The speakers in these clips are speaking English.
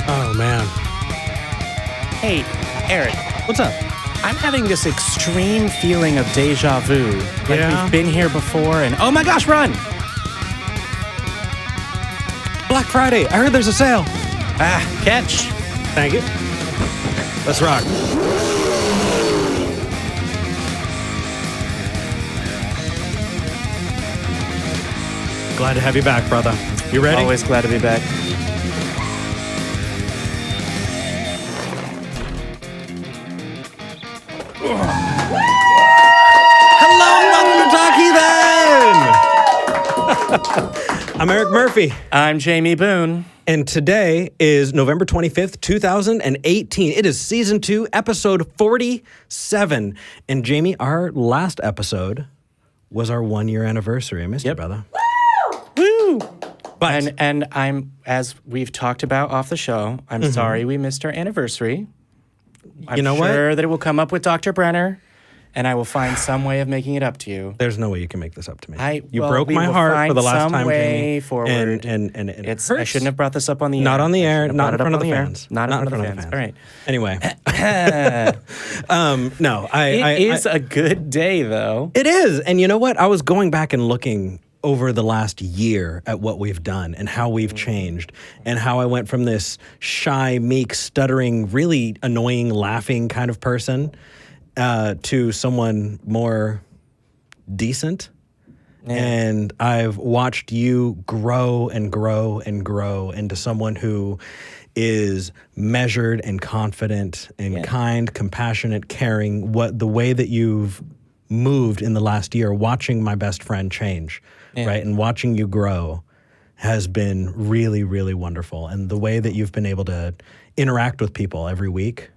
Oh, man. Hey, Eric. What's up? I'm having this extreme feeling of deja vu. Like Yeah? we've been here before and... Oh my gosh, run! Black Friday. I heard there's a sale. Catch. Thank you. Let's rock. Glad to have you back, brother. You ready? Always glad to be back. Hello, welcome to Talk Heathen! I'm Eric Murphy. I'm Jamie Boone. And today is November 25th, 2018. It is season 2, episode 47. And Jamie, our last episode was our 1-year anniversary. I missed you, brother. Woo! But And I'm, as we've talked about off the show, I'm sorry we missed our anniversary. I'm sure that it will come up with Dr. Brenner, and I will find some way of making it up to you. there's no way you can make this up to me. You broke my heart for the last time, Jamie. Forward. And it hurts. I shouldn't have brought this up on the air. Not on the air, not in I shouldn't have front of brought the it up on fans. Not in front of the fans. All right. Anyway. It is a good day, though. It is. And you know what? I was going back and looking over the last year at what we've done and how we've changed and how I went from this shy, meek, stuttering, really annoying, laughing kind of person to someone more decent. Yeah. And I've watched you grow and grow and grow into someone who is measured and confident and kind, compassionate, caring. The way that you've moved in the last year, watching my best friend change, right, and watching you grow has been really, really wonderful. And the way that you've been able to interact with people every week,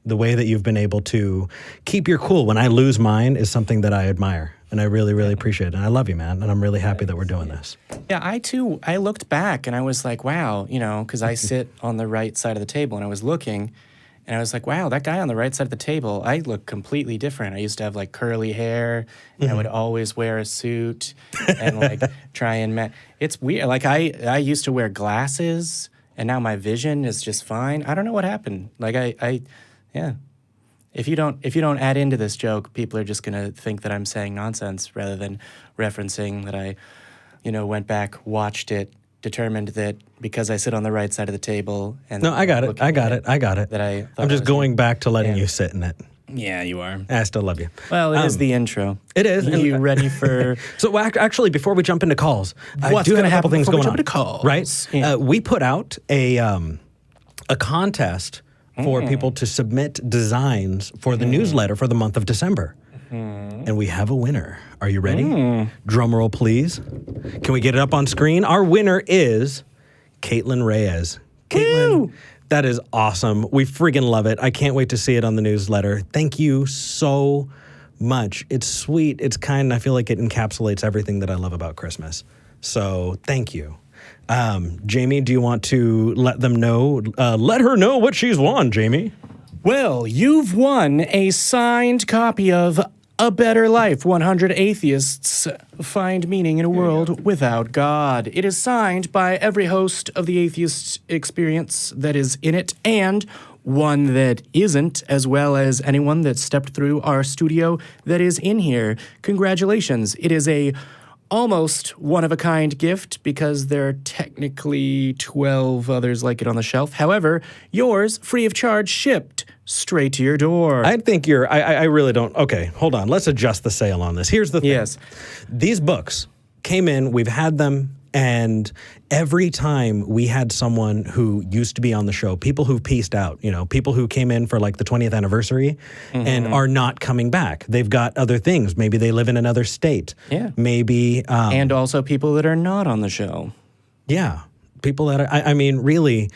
the way that you've been able to keep your cool when I lose mine is something that I admire. And I really, really appreciate it. And I love you, man. And I'm really happy that we're doing this. Yeah, I looked back and I was like, wow, because I sit on the right side of the table and I was looking and I was like, wow, that guy on the right side of the table, I look completely different. I used to have like curly hair and I would always wear a suit and like try and it's weird. Like I used to wear glasses and now my vision is just fine. I don't know what happened. Like yeah. If you don't add into this joke, people are just gonna think that I'm saying nonsense rather than referencing that I, went back, watched it, determined that because I sit on the right side of the table and no, I got it. That I'm just going back to letting you sit in it. Yeah, you are. I still love you. Well, it is the intro. It is. Are you ready for? So actually, before we jump into calls, I do have a couple things going on. Calls? Right? Yeah. We put out a contest for people to submit designs for the newsletter for the month of December. And we have a winner. Are you ready? Drum roll, please. Can we get it up on screen? Our winner is Caitlin Reyes. Caitlin, that is awesome. We friggin' love it. I can't wait to see it on the newsletter. Thank you so much. It's sweet. It's kind. And I feel like it encapsulates everything that I love about Christmas. So thank you. Jamie, do you want to let them know? Let her know what she's won, Jamie. Well, you've won a signed copy of A Better Life, 100 Atheists Find Meaning in a World Without God. It is signed by every host of the Atheist experience that is in it and one that isn't, as well as anyone that stepped through our studio that is in here. Congratulations. It is a almost one-of-a-kind gift because there are technically 12 others like it on the shelf. However, yours, free of charge, shipped straight to your door. I think I really don't. Okay, hold on. Let's adjust the sale on this. Here's the thing. Yes. These books came in, we've had them, and every time we had someone who used to be on the show, people who've pieced out, people who came in for like the 20th anniversary and are not coming back. They've got other things. Maybe they live in another state. Yeah. Maybe. And also people that are not on the show. Yeah. People that I mean, really,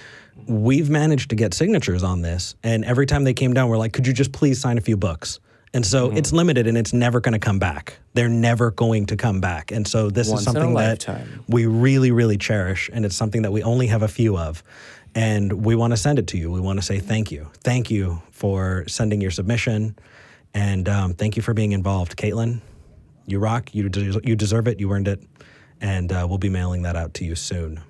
we've managed to get signatures on this. And every time they came down, we're like, could you just please sign a few books? And so it's limited and it's never going to come back. They're never going to come back. And so this is something that we really, really cherish. And it's something that we only have a few of. And we want to send it to you. We want to say thank you. Thank you for sending your submission. And thank you for being involved. Caitlin, you rock. You deserve it. You earned it. And we'll be mailing that out to you soon.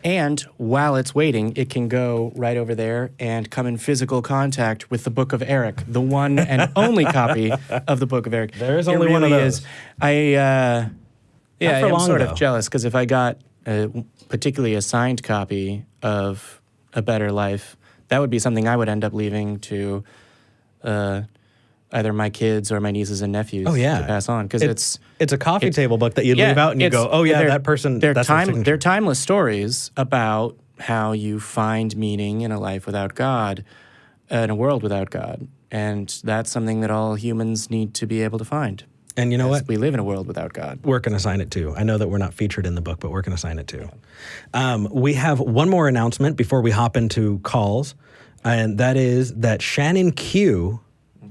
And while it's waiting, it can go right over there and come in physical contact with the Book of Eric, the one and only copy of the Book of Eric. There is only one of those. I am long, sort though. of jealous because if I got particularly a signed copy of A Better Life, that would be something I would end up leaving to either my kids or my nieces and nephews to pass on, because it's a coffee table book that you leave out and you go, oh yeah, that person. They're that's their signature. they're timeless stories about how you find meaning in a life without God, in a world without God, and that's something that all humans need to be able to find. And you know what? We live in a world without God. We're going to sign it too. I know that we're not featured in the book, but we're going to sign it too. We have one more announcement before we hop into calls, and that is that Shannon Q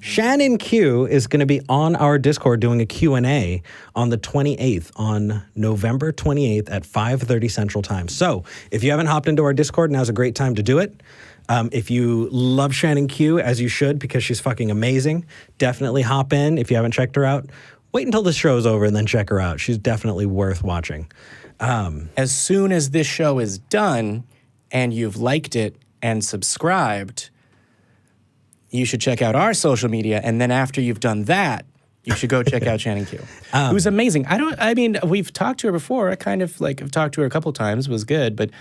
is going to be on our Discord doing a Q&A on the 28th, on November 28th at 5:30 Central Time. So if you haven't hopped into our Discord, now's a great time to do it. If you love Shannon Q, as you should, because she's fucking amazing, definitely hop in. If you haven't checked her out, wait until the show's over and then check her out. She's definitely worth watching. As soon as this show is done and you've liked it and subscribed, you should check out our social media. And then after you've done that, you should go check out Shannon Q, who's amazing. We've talked to her before. I kind of I've talked to her a couple times, was good, but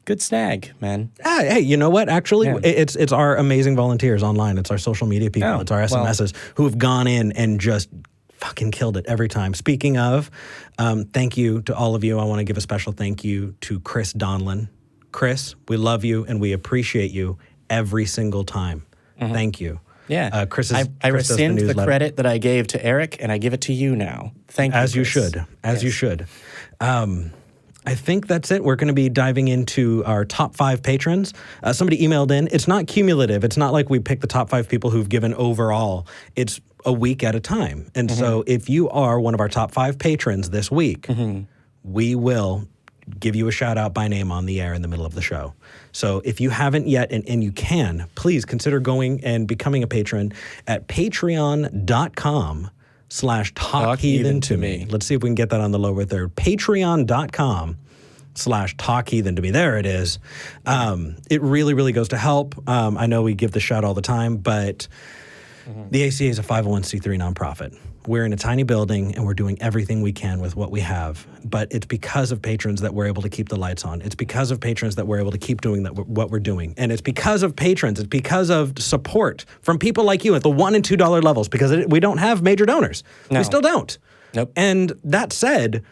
good snag, man. Hey, you know what? Actually, it's our amazing volunteers online. It's our social media people. It's our SMSs who have gone in and just fucking killed it every time. Speaking of, thank you to all of you. I want to give a special thank you to Chris Donlin. Chris, we love you and we appreciate you every single time. Mm-hmm. Thank you. Yeah. Chris I rescind the credit that I gave to Eric, and I give it to you now. Thank you, As you Chris. should. As you should. I think that's it. We're going to be diving into our top 5 patrons. Somebody emailed in. It's not cumulative. It's not like we pick the top 5 people who've given overall. It's a week at a time. And so if you are one of our top 5 patrons this week, we will give you a shout out by name on the air in the middle of the show. So if you haven't yet, and you can, please consider going and becoming a patron at patreon.com/talkheathen-to-me. Let's see if we can get that on the lower third. Patreon.com/talkheathen-to-me. There it is. It really, really goes to help. I know we give the shout all the time, but the ACA is a 501c3 nonprofit. We're in a tiny building, and we're doing everything we can with what we have. But it's because of patrons that we're able to keep the lights on. It's because of patrons that we're able to keep doing what we're doing. And it's because of patrons. It's because of support from people like you at the $1 and $2 levels, because we don't have major donors. No. We still don't. Nope. And that said,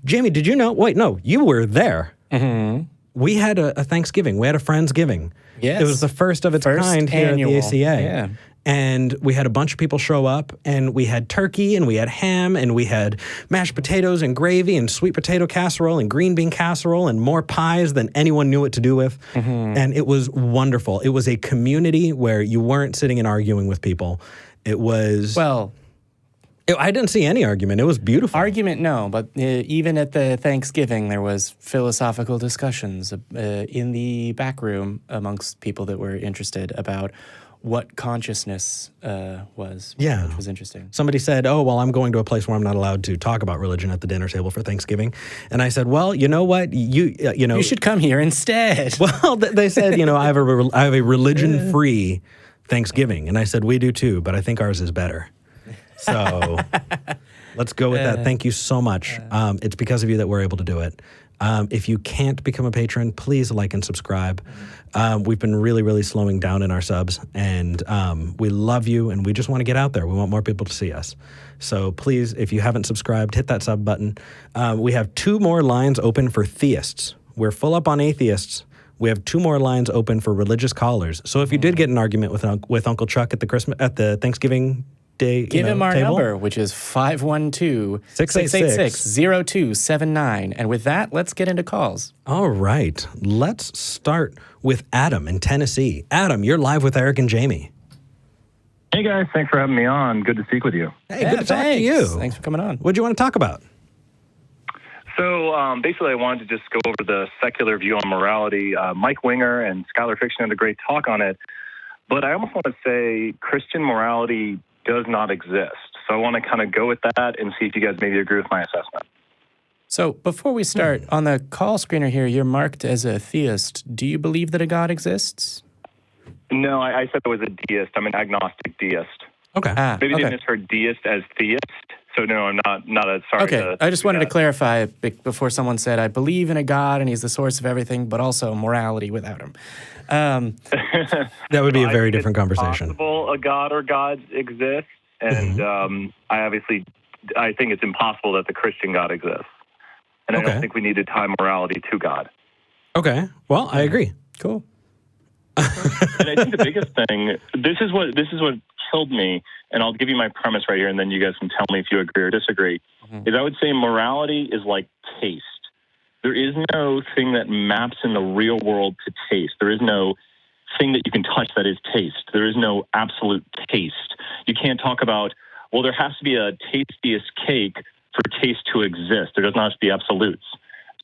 Jamie, did you know? Wait, no, you were there. Mm-hmm. We had a Thanksgiving. We had a Friendsgiving. Yes. It was the first of its kind here at the ACA. Yeah. And we had a bunch of people show up, and we had turkey, and we had ham, and we had mashed potatoes and gravy and sweet potato casserole and green bean casserole and more pies than anyone knew what to do with. And it was wonderful. It was a community where you weren't sitting and arguing with people. It was... I didn't see any argument. It was beautiful. Argument, no, but even at the Thanksgiving, there was philosophical discussions in the back room amongst people that were interested about what consciousness was, which was interesting. Somebody said, oh, well, I'm going to a place where I'm not allowed to talk about religion at the dinner table for Thanksgiving. And I said, well, you know what? You should come here instead. Well, they said, I have a religion-free Thanksgiving. And I said, we do too, but I think ours is better. So let's go with that. Thank you so much. It's because of you that we're able to do it. If you can't become a patron, please like and subscribe. We've been really, really slowing down in our subs, and we love you, and we just want to get out there. We want more people to see us. So please, if you haven't subscribed, hit that sub button. We have 2 more lines open for theists. We're full up on atheists. We have 2 more lines open for religious callers. So if you did get an argument with Uncle Chuck at the Thanksgiving Day, give him our table number, which is 512-686-0279. And with that, let's get into calls. All right. Let's start with Adam in Tennessee. Adam, you're live with Eric and Jamie. Hey, guys. Thanks for having me on. Good to speak with you. Hey, good to talk to you. Thanks for coming on. What do you want to talk about? So basically, I wanted to just go over the secular view on morality. Mike Winger and Scholar Fiction had a great talk on it. But I almost want to say Christian morality does not exist. So I want to kind of go with that and see if you guys maybe agree with my assessment. So before we start, on the call screener here, you're marked as a theist. Do you believe that a God exists? No, I said I was a deist. I'm an agnostic deist. Okay. Maybe okay. they misheard deist as theist. So no, I'm not a sorry. Okay, I just wanted to clarify before someone said, I believe in a God and he's the source of everything, but also morality without him. That would be a very different conversation. It's possible a God or gods exist, and I think it's impossible that the Christian God exists. And I don't think we need to tie morality to God. Okay, well, I agree. Cool. And I think the biggest thing, this is what killed me, and I'll give you my premise right here, and then you guys can tell me if you agree or disagree, is I would say morality is like taste. There is no thing that maps in the real world to taste. There is no thing that you can touch that is taste. There is no absolute taste. You can't talk about, well, there has to be a tastiest cake for taste to exist. There does not have to be absolutes.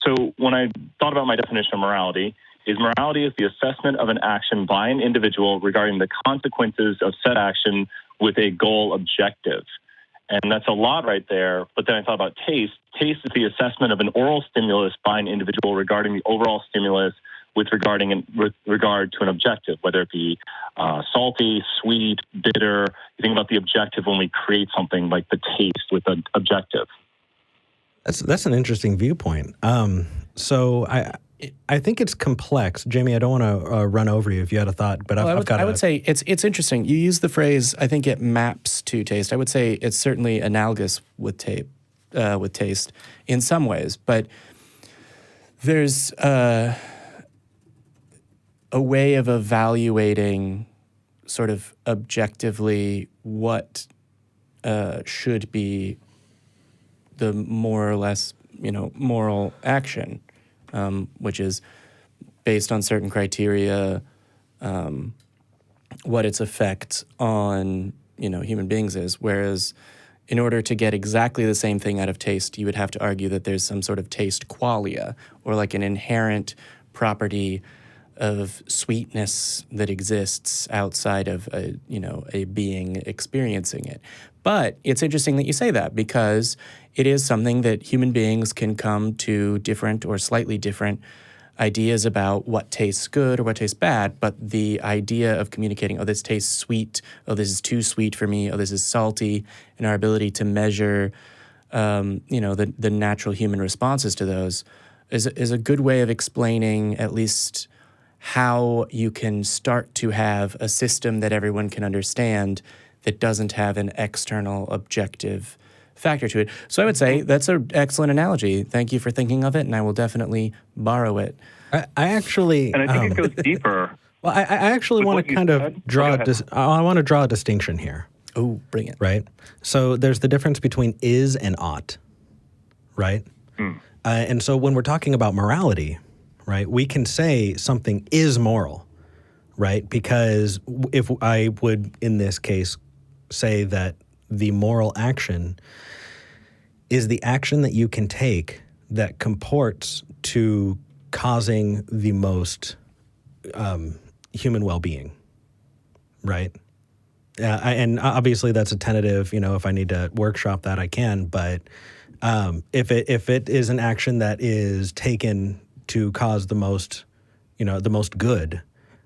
So when I thought about my definition of morality is the assessment of an action by an individual regarding the consequences of said action with a goal objective. And that's a lot right there. But then I thought about taste. Taste is the assessment of an oral stimulus by an individual regarding the overall stimulus with regard to an objective, whether it be salty, sweet, bitter. You think about the objective when we create something like the taste with an objective. That's an interesting viewpoint. So I think it's complex. Jamie, I don't want to run over you if you had a thought, but I've got. I would say it's interesting. You use the phrase, I think it maps to taste. I would say it's certainly analogous with taste in some ways, but there's a way of evaluating sort of objectively what should be the more or less, moral action, which is based on certain criteria, what its effect on, human beings is. Whereas in order to get exactly the same thing out of taste, you would have to argue that there's some sort of taste qualia, or like an inherent property of sweetness that exists outside of a being experiencing it. But it's interesting that you say that, because it is something that human beings can come to different or slightly different ideas about what tastes good or what tastes bad. But the idea of communicating, oh, this tastes sweet, oh, this is too sweet for me, oh, this is salty, and our ability to measure, the natural human responses to those is a good way of explaining at least how you can start to have a system that everyone can understand that doesn't have an external objective factor to it. So I would say that's an excellent analogy. Thank you for thinking of it, and I will definitely borrow it. I actually... And I think it goes deeper. Well, I actually want to kind of draw I want to draw a distinction here. Oh, bring it. Right? So there's the difference between is and ought, right? And so when we're talking about morality, right, we can say something is moral, right? Because if I would, in this case, say that the moral action is the action that you can take that comports to causing the most human well-being, right? And obviously that's a tentative, if I need to workshop that, I can, but if it is an action that is taken to cause the most good,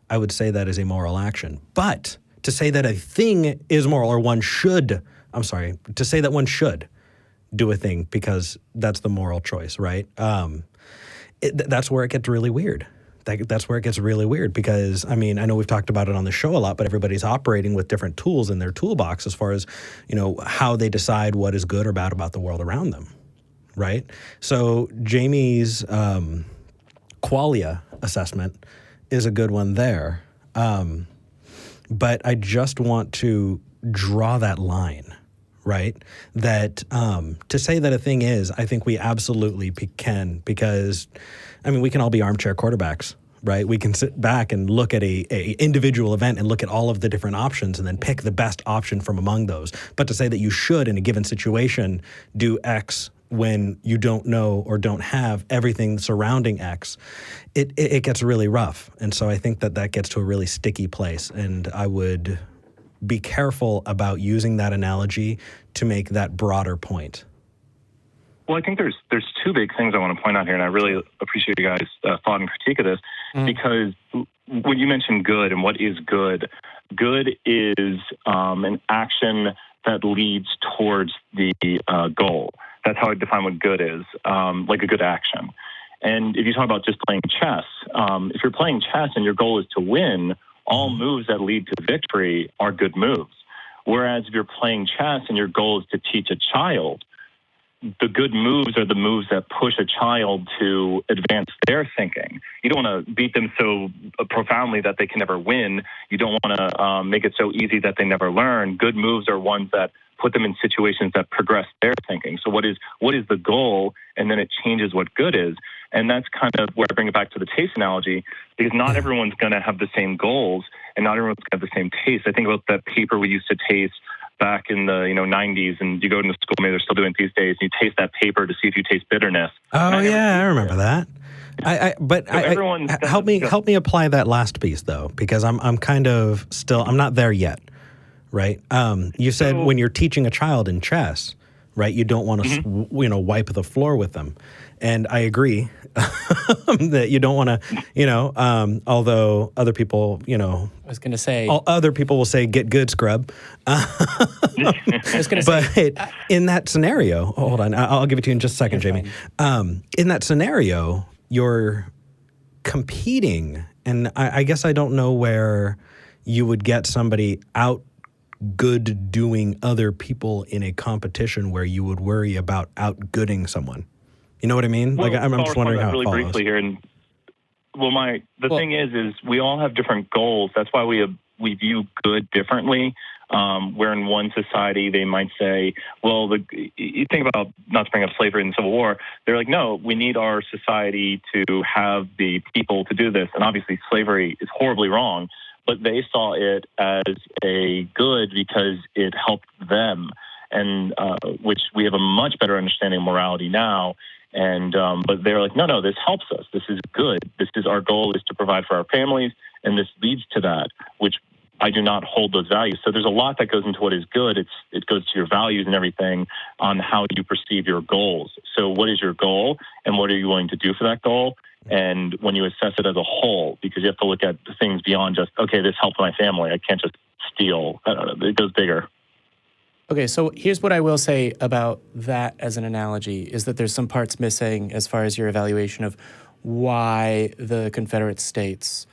I would say that is a moral action. But to say that a thing is moral, or to say that one should do a thing because that's the moral choice, right? That's where it gets really weird. That's where it gets really weird because, I know we've talked about it on the show a lot, but everybody's operating with different tools in their toolbox as far as, how they decide what is good or bad about the world around them, right? So Jamie's qualia assessment is a good one there. But I just want to draw that line, right? That to say that a thing is, I think we absolutely can, because, we can all be armchair quarterbacks, right? We can sit back and look at a individual event and look at all of the different options and then pick the best option from among those. But to say that you should, in a given situation, do X when you don't know or don't have everything surrounding X, it gets really rough. And so I think that gets to a really sticky place. And I would be careful about using that analogy to make that broader point. Well, I think there's two big things I want to point out here, and I really appreciate you guys' thought and critique of this, because when you mentioned good and what is good, good is an action that leads towards the goal. That's how I define what good is, like a good action. And if you talk about just playing chess, if you're playing chess and your goal is to win, all moves that lead to victory are good moves. Whereas if you're playing chess and your goal is to teach a child, the good moves are the moves that push a child to advance their thinking. You don't want to beat them so profoundly that they can never win. You don't want to make it so easy that they never learn. Good moves are ones that put them in situations that progress their thinking. So what is the goal? And then it changes what good is. And that's kind of where I bring it back to the taste analogy, because not everyone's going to have the same goals and not everyone's going to have the same taste. I think about that paper we used to taste back in the 90s, and you go into school, maybe they're still doing it these days, and you taste that paper to see if you taste bitterness. Oh yeah, I remember that. Help me apply that last piece though, because I'm kind of still, I'm not there yet, right? You said when you're teaching a child in chess, right, you don't want to wipe the floor with them, and I agree that you don't want to, although other people, I was going to say, other people will say, get good, scrub. I was going to say, but in that scenario, hold on, I'll give it to you in just a second, Jamie. In that scenario, you're competing, and I guess I don't know where you would get somebody out good doing other people in a competition where you would worry about outgooding someone. You know what I mean? Well, I'm just wondering how really it follows. briefly here. And thing is we all have different goals. That's why we view good differently. Where in one society they might say, well, you think about, not to bring up slavery in the Civil War, they're like, no, we need our society to have the people to do this. And obviously slavery is horribly wrong, but they saw it as a good because it helped them, and which we have a much better understanding of morality now. And but they're like, no, this helps us. This is good. This is our goal, is to provide for our families, and this leads to that, which I do not hold those values. So there's a lot that goes into what is good. It goes to your values and everything on how you perceive your goals. So what is your goal, and what are you willing to do for that goal? And when you assess it as a whole, because you have to look at the things beyond just, okay, this helps my family, I can't just steal. I don't know, it goes bigger. Okay, so here's what I will say about that as an analogy, is that there's some parts missing as far as your evaluation of why the Confederate States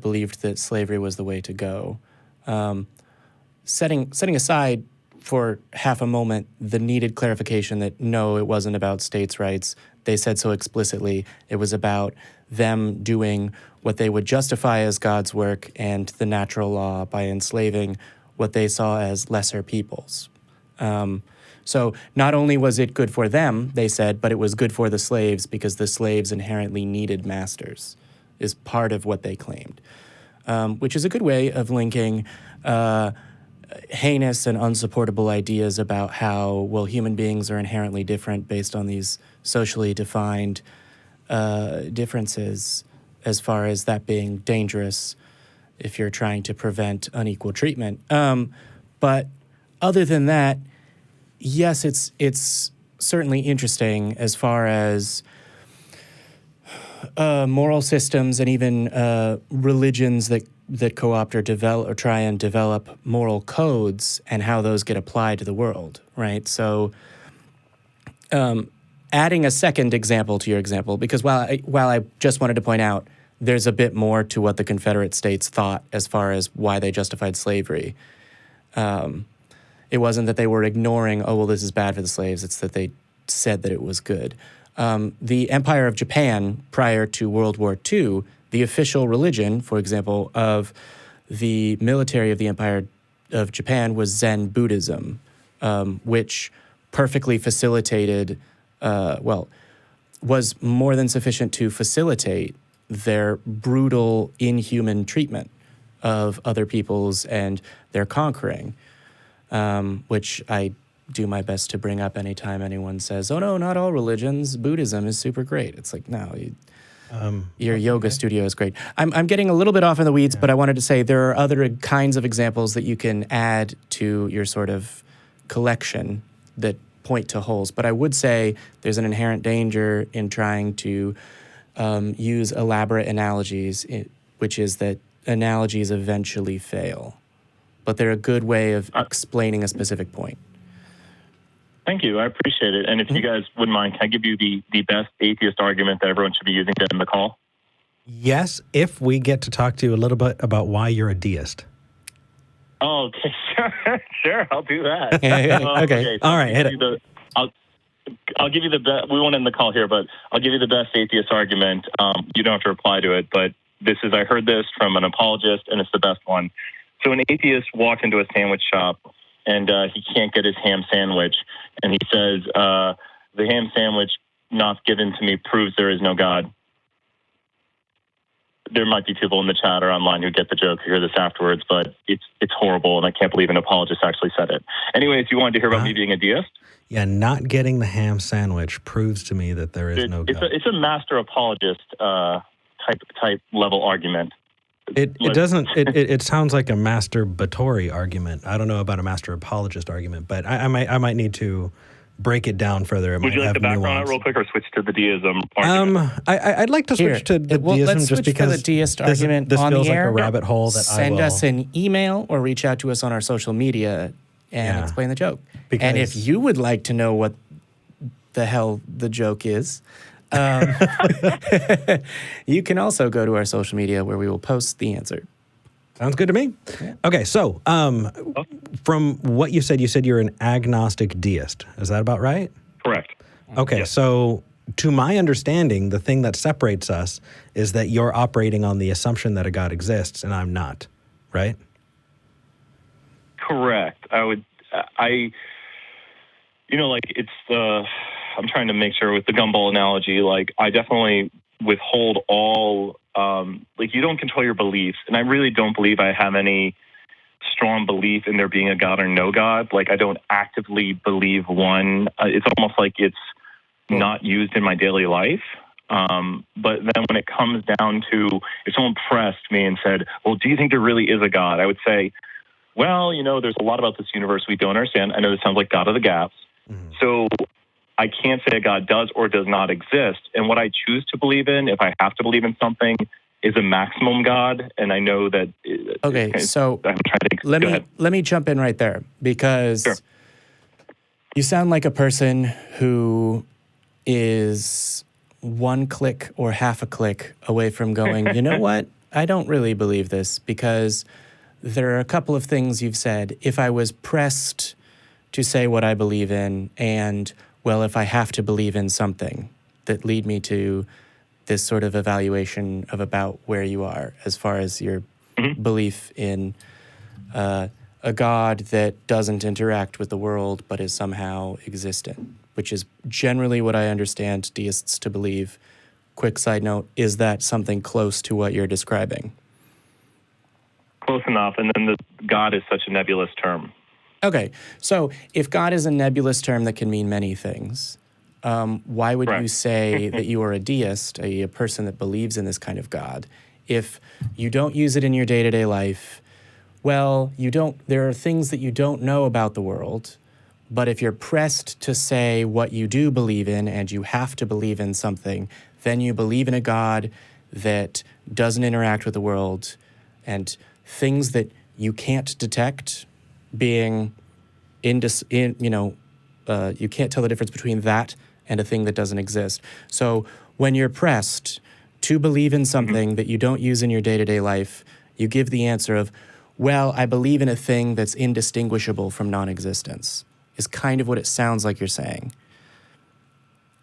believed that slavery was the way to go. Setting aside for half a moment the needed clarification that no, it wasn't about states' rights. They said so explicitly. It was about them doing what they would justify as God's work and the natural law by enslaving what they saw as lesser peoples. So not only was it good for them, they said, but it was good for the slaves because the slaves inherently needed masters, is part of what they claimed, which is a good way of linking heinous and unsupportable ideas about how, well, human beings are inherently different based on these socially defined differences, as far as that being dangerous if you're trying to prevent unequal treatment. But other than that, yes, it's certainly interesting as far as moral systems and even religions that co-opt or develop or try and develop moral codes and how those get applied to the world, right? So adding a second example to your example, because while I just wanted to point out there's a bit more to what the Confederate States thought as far as why they justified slavery. It wasn't that they were ignoring, oh, well, this is bad for the slaves. It's that they said that it was good. The Empire of Japan, prior to World War II, the official religion, for example, of the military of the Empire of Japan was Zen Buddhism, which perfectly facilitated, was more than sufficient to facilitate their brutal, inhuman treatment of other peoples and their conquering, which I do my best to bring up anytime anyone says, oh, no, not all religions. Buddhism is super great. It's like, no, your yoga studio is great. I'm getting a little bit off in the weeds, but I wanted to say there are other kinds of examples that you can add to your sort of collection that point to holes. But I would say there's an inherent danger in trying to use elaborate analogies, which is that analogies eventually fail. But they're a good way of explaining a specific point. Thank you. I appreciate it. And if you guys wouldn't mind, can I give you the best atheist argument that everyone should be using to end the call? Yes, if we get to talk to you a little bit about why you're a deist. Oh, okay. Sure, I'll do that. Okay. All right, hit it. I'll give you the best. We won't end the call here, but I'll give you the best atheist argument. You don't have to reply to it, but I heard this from an apologist, and it's the best one. So an atheist walked into a sandwich shop, and he can't get his ham sandwich. And he says, the ham sandwich not given to me proves there is no God. There might be people in the chat or online who get the joke, who hear this afterwards, but it's horrible, and I can't believe an apologist actually said it. Anyways, you wanted to hear about me being a deist? Yeah, not getting the ham sandwich proves to me that there is no God. It's a master apologist type level argument. It sounds like a masturbatory argument. I don't know about a master apologist argument, but I might need to break it down further. Would you like the background on it real quick, or switch to the deism argument? I'd like to switch to the deism, let's just switch because to the deist argument this on feels the air. like a rabbit hole that Send us an email or reach out to us on our social media and explain the joke. And if you would like to know what the hell the joke is, you can also go to our social media where we will post the answer. Sounds good to me. Yeah. Okay, so from what you said you're an agnostic deist. Is that about right? Correct. Okay, yes. So to my understanding, the thing that separates us is that you're operating on the assumption that a God exists and I'm not, right? Correct. I'm trying to make sure with the gumball analogy, I definitely withhold all, you don't control your beliefs. And I really don't believe I have any strong belief in there being a God or no God. I don't actively believe one. It's almost like it's not used in my daily life. But then when it comes down to, if someone pressed me and said, well, do you think there really is a God? I would say, well, there's a lot about this universe we don't understand. I know this sounds like God of the gaps. Mm-hmm. So I can't say a God does or does not exist. And what I choose to believe in, if I have to believe in something, is a maximum God. And I know that. Okay, so I'm trying to think. Let me jump in right there, because you sound like a person who is one click or half a click away from going, you know what? I don't really believe this, because there are a couple of things you've said. If I was pressed to say what I believe in, and well, if I have to believe in something, that lead me to this sort of evaluation of about where you are as far as your belief in a God that doesn't interact with the world but is somehow existent, which is generally what I understand deists to believe. Quick side note, is that something close to what you're describing? Close enough, and then the God is such a nebulous term. Okay, so if God is a nebulous term that can mean many things, why would you say that you are a deist, a person that believes in this kind of God, if you don't use it in your day-to-day life? Well, there are things that you don't know about the world, but if you're pressed to say what you do believe in and you have to believe in something, then you believe in a God that doesn't interact with the world, and things that you can't detect being you can't tell the difference between that and a thing that doesn't exist. So when you're pressed to believe in something that you don't use in your day-to-day life, you give the answer of, well, I believe in a thing that's indistinguishable from non-existence, is kind of what it sounds like you're saying.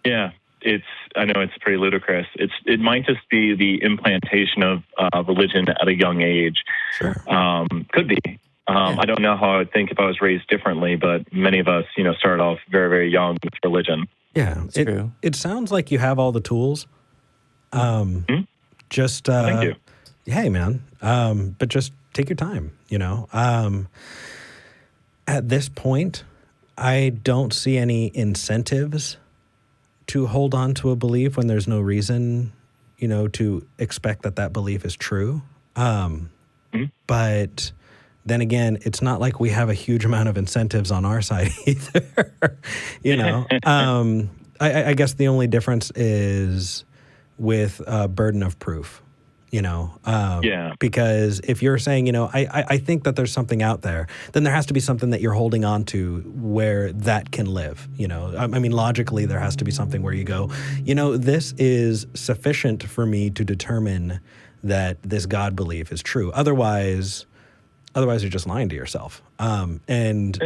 Yeah, I know it's pretty ludicrous. It might just be the implantation of religion at a young age. Sure. Could be. I don't know how I would think if I was raised differently, but many of us, started off very, very young with religion. Yeah, it's true. It sounds like you have all the tools. Just thank you. Hey, man. But just take your time. At this point, I don't see any incentives to hold on to a belief when there's no reason, to expect that belief is true. But then again, it's not like we have a huge amount of incentives on our side either. I guess the only difference is with burden of proof. Because if you're saying, I think that there's something out there, then there has to be something that you're holding on to where that can live. I mean, logically, there has to be something where you go, this is sufficient for me to determine that this God belief is true. Otherwise, you're just lying to yourself. And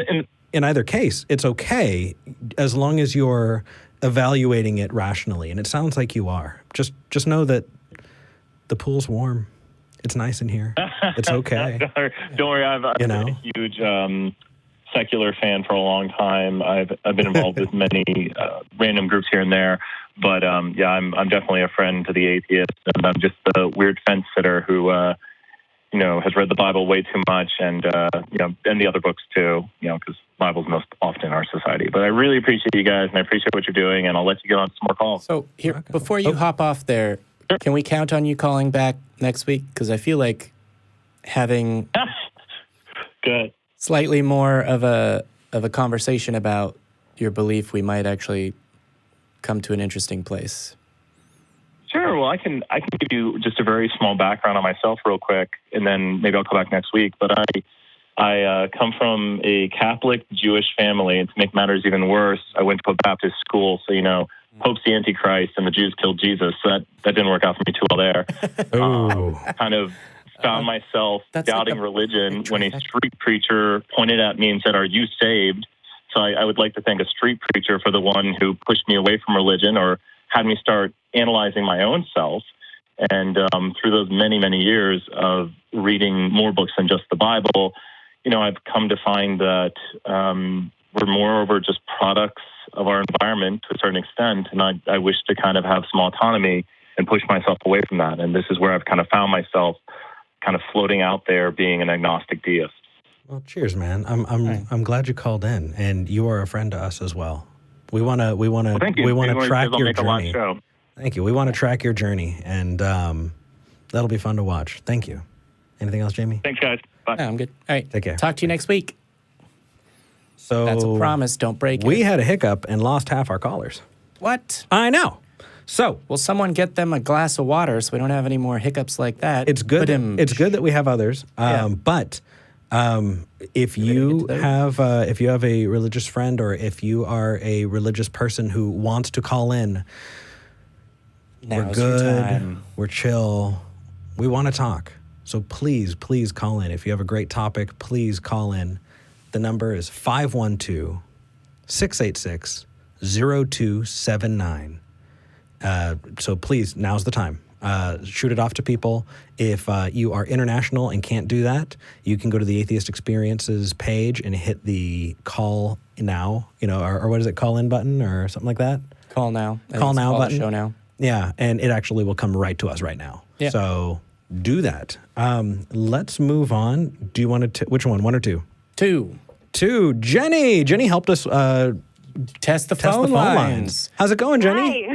in either case, it's okay as long as you're evaluating it rationally. And it sounds like you are. Just know that the pool's warm. It's nice in here. It's okay. Don't worry. I've been a huge secular fan for a long time. I've been involved with many random groups here and there. But I'm definitely a friend to the atheists, and I'm just the weird fence sitter who has read the Bible way too much, and and the other books too, because Bible's most often in our society. But I really appreciate you guys, and I appreciate what you're doing, and I'll let you get on some more calls. So here, before you hop off there, sure. Can we count on you calling back next week? Because I feel like having good slightly more of a conversation about your belief, we might actually come to an interesting place. Sure. Well, I can give you just a very small background on myself real quick, and then maybe I'll come back next week. But I come from a Catholic Jewish family, and to make matters even worse, I went to a Baptist school, so Pope's the Antichrist and the Jews killed Jesus. So that didn't work out for me too well there. Kind of found myself doubting religion when a street preacher pointed at me and said, "Are you saved?" So I would like to thank a street preacher for the one who pushed me away from religion or had me start analyzing my own self. And through those many, many years of reading more books than just the Bible, I've come to find that we're moreover just products of our environment to a certain extent. And I wish to kind of have some autonomy and push myself away from that. And this is where I've kind of found myself kind of floating out there being an agnostic deist. Well, cheers, man. I'm glad you called in, and you are a friend to us as well. We want to track your journey. Thank you. We want to track your journey, and that'll be fun to watch. Thank you. Anything else, Jamie? Thanks, guys. Bye. No, I'm good. All right. Take care. Talk to you next week. So that's a promise. Don't break it. We had a hiccup and lost half our callers. What? I know. So, will someone get them a glass of water so we don't have any more hiccups like that? It's good. It's good that we have others. But if you have a religious friend, or if you are a religious person who wants to call in, we're good. We're chill. We want to talk. So please call in. If you have a great topic, please call in. The number is 512-686-0279. So please, now's the time. Shoot it off to people. If you are international and can't do that, you can go to the Atheist Experiences page and hit the call now, or what is it, call in button or something like that? Call now. Call now button. Show now. Yeah, and it actually will come right to us right now. Yeah. So do that. Let's move on. Do you want to, which one or two? Two. Jenny. Jenny helped us test the phone lines. How's it going, Jenny?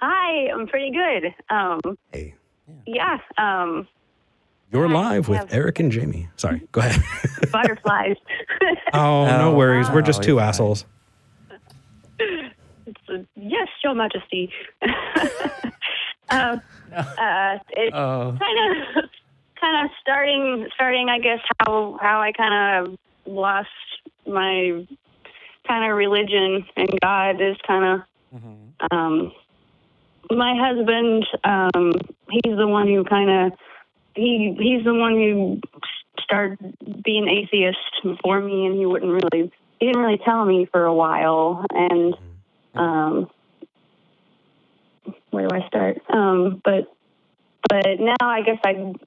Hi, I'm pretty good. Hey. Yeah. You're live with Eric and Jamie. Sorry, go ahead. Butterflies. No worries. We're just two assholes. Yes, Your Majesty. It's kind of starting. I guess how I kind of lost my kind of religion and God is kind of. My husband, he's the one who he's the one who started being atheist before me, and he didn't really tell me for a while. And where do I start? But now I guess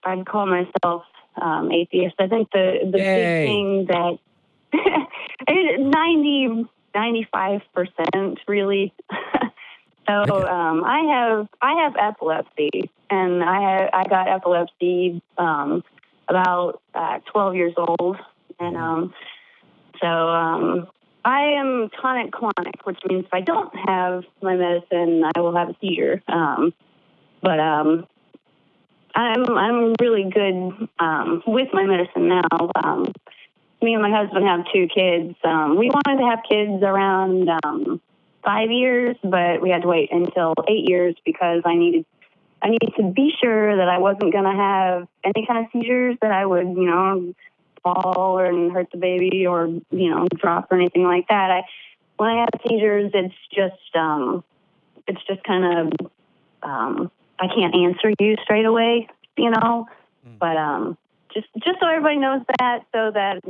I'd call myself atheist. I think the big thing that 95% really. So I have epilepsy, and I got epilepsy about 12 years old, and I am tonic-clonic, which means if I don't have my medicine, I will have a seizure. But I I'm really good with my medicine now. Me and my husband have 2 kids. We wanted to have kids around 5 years, but we had to wait until 8 years because I needed to be sure that I wasn't going to have any kind of seizures that I would, fall and hurt the baby or, drop or anything like that. When I have seizures, it's just kind of, I can't answer you straight away, but, just so everybody knows that, so that,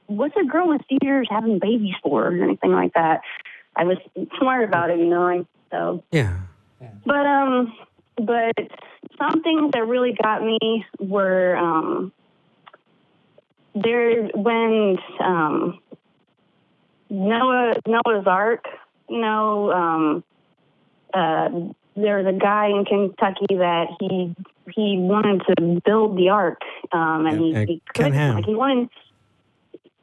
what's a girl with seizures having babies for or anything like that. I was smart about it, so. Yeah. But some things that really got me were when Noah's Ark, there's a guy in Kentucky that he wanted to build the ark, and he couldn't. Like he wanted.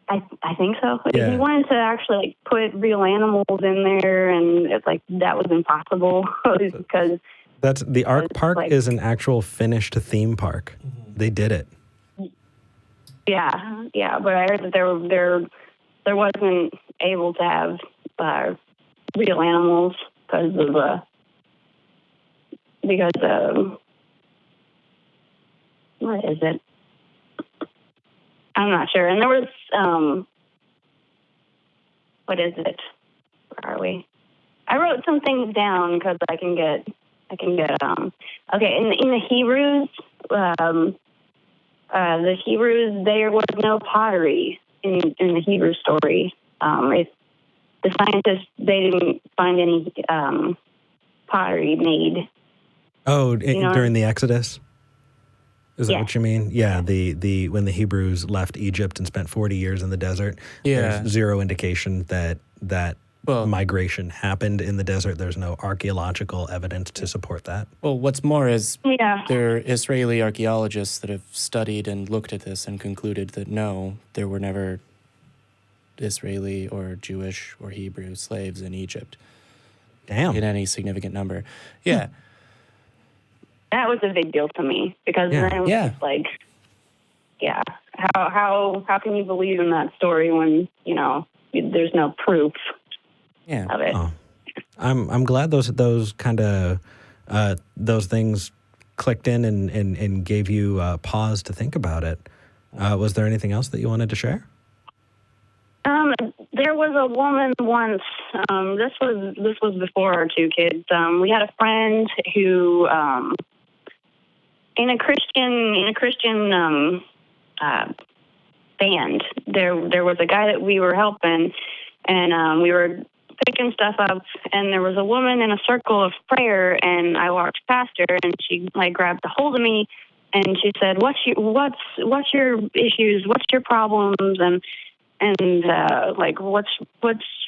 I think so. Yeah. He wanted to actually put real animals in there, and it's like that was impossible because that's the Ark Park is an actual finished theme park. Mm-hmm. They did it. Yeah, but I heard that there wasn't able to have real animals because what is it? I'm not sure. And there was what is it? Where are we? I wrote some things down because I can get okay. In the Hebrews, there was no pottery in the Hebrew story. If the scientists, they didn't find any pottery made. Oh, during the Exodus? Is that what you mean? Yeah, the when the Hebrews left Egypt and spent 40 years in the desert, there's zero indication that migration happened in the desert. There's no archaeological evidence to support that. Well, what's more is there are Israeli archaeologists that have studied and looked at this and concluded that no, there were never Israeli or Jewish or Hebrew slaves in Egypt. Damn. In any significant number. Yeah. That was a big deal to me because then it was just like, how can you believe in that story when, there's no proof of it? Oh. I'm glad those kind of those things clicked in and gave you pause to think about it. Was there anything else that you wanted to share? There was a woman once. This was before our 2 kids. We had a friend who, in a Christian band, there was a guy that we were helping, and we were picking stuff up, and there was a woman in a circle of prayer, and I walked past her, and she grabbed a hold of me, and she said, "What's your issues? What's your problems?" And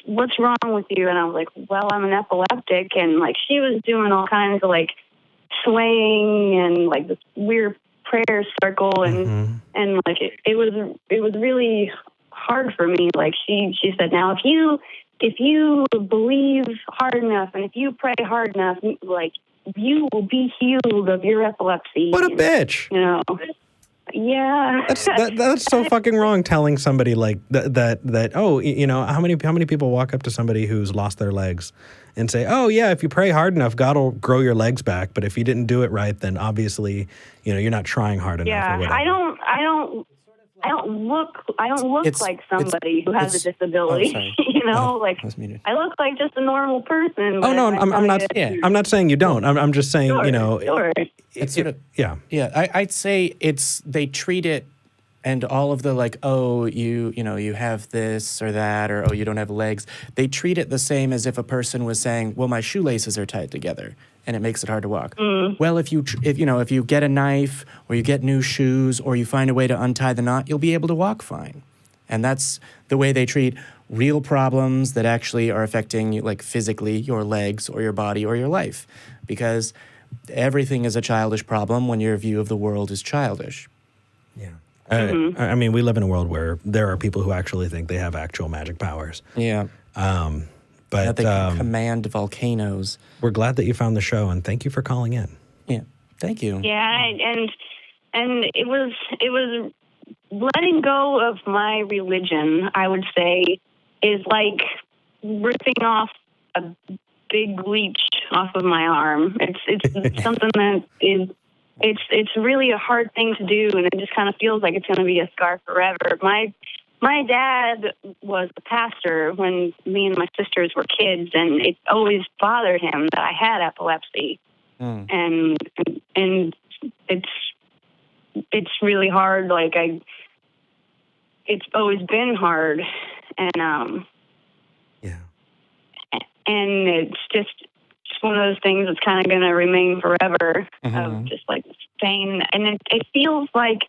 what's wrong with you? And I was like, well, I'm an epileptic. And she was doing all kinds of swaying and this weird prayer circle. And, and it was really hard for me. She said, now, if you believe hard enough and if you pray hard enough, you will be healed of your epilepsy. What a bitch. Yeah. That's so fucking wrong, telling somebody that how many people walk up to somebody who's lost their legs and say, oh yeah, if you pray hard enough, God will grow your legs back, but if you didn't do it right, then obviously, you're not trying hard enough or whatever. I don't look like somebody who has a disability. I look like just a normal person. Oh no, I'm not. I'm not saying you don't. I'm just saying Sure. It's sort of, I'd say they treat it, and all of the you have this or that, or you don't have legs. They treat it the same as if a person was saying, well, my shoelaces are tied together, and it makes it hard to walk. Well, if you get a knife or you get new shoes or you find a way to untie the knot, you'll be able to walk fine. And that's the way they treat real problems that actually are affecting you, physically, your legs or your body or your life, because everything is a childish problem when your view of the world is childish. Yeah. I mean, we live in a world where there are people who actually think they have actual magic powers. Yeah. But that they can command volcanoes. We're glad that you found the show, and thank you for calling in. Yeah. Thank you. Yeah, and it was letting go of my religion, I would say, is like ripping off a big leech off of my arm. It's something that is it's really a hard thing to do, and it just kind of feels like it's going to be a scar forever. My dad was a pastor when me and my sisters were kids, and it always bothered him that I had epilepsy. And it's really hard. Like it's always been hard, and and it's just one of those things that's kind of going to remain forever of just like pain, and it feels like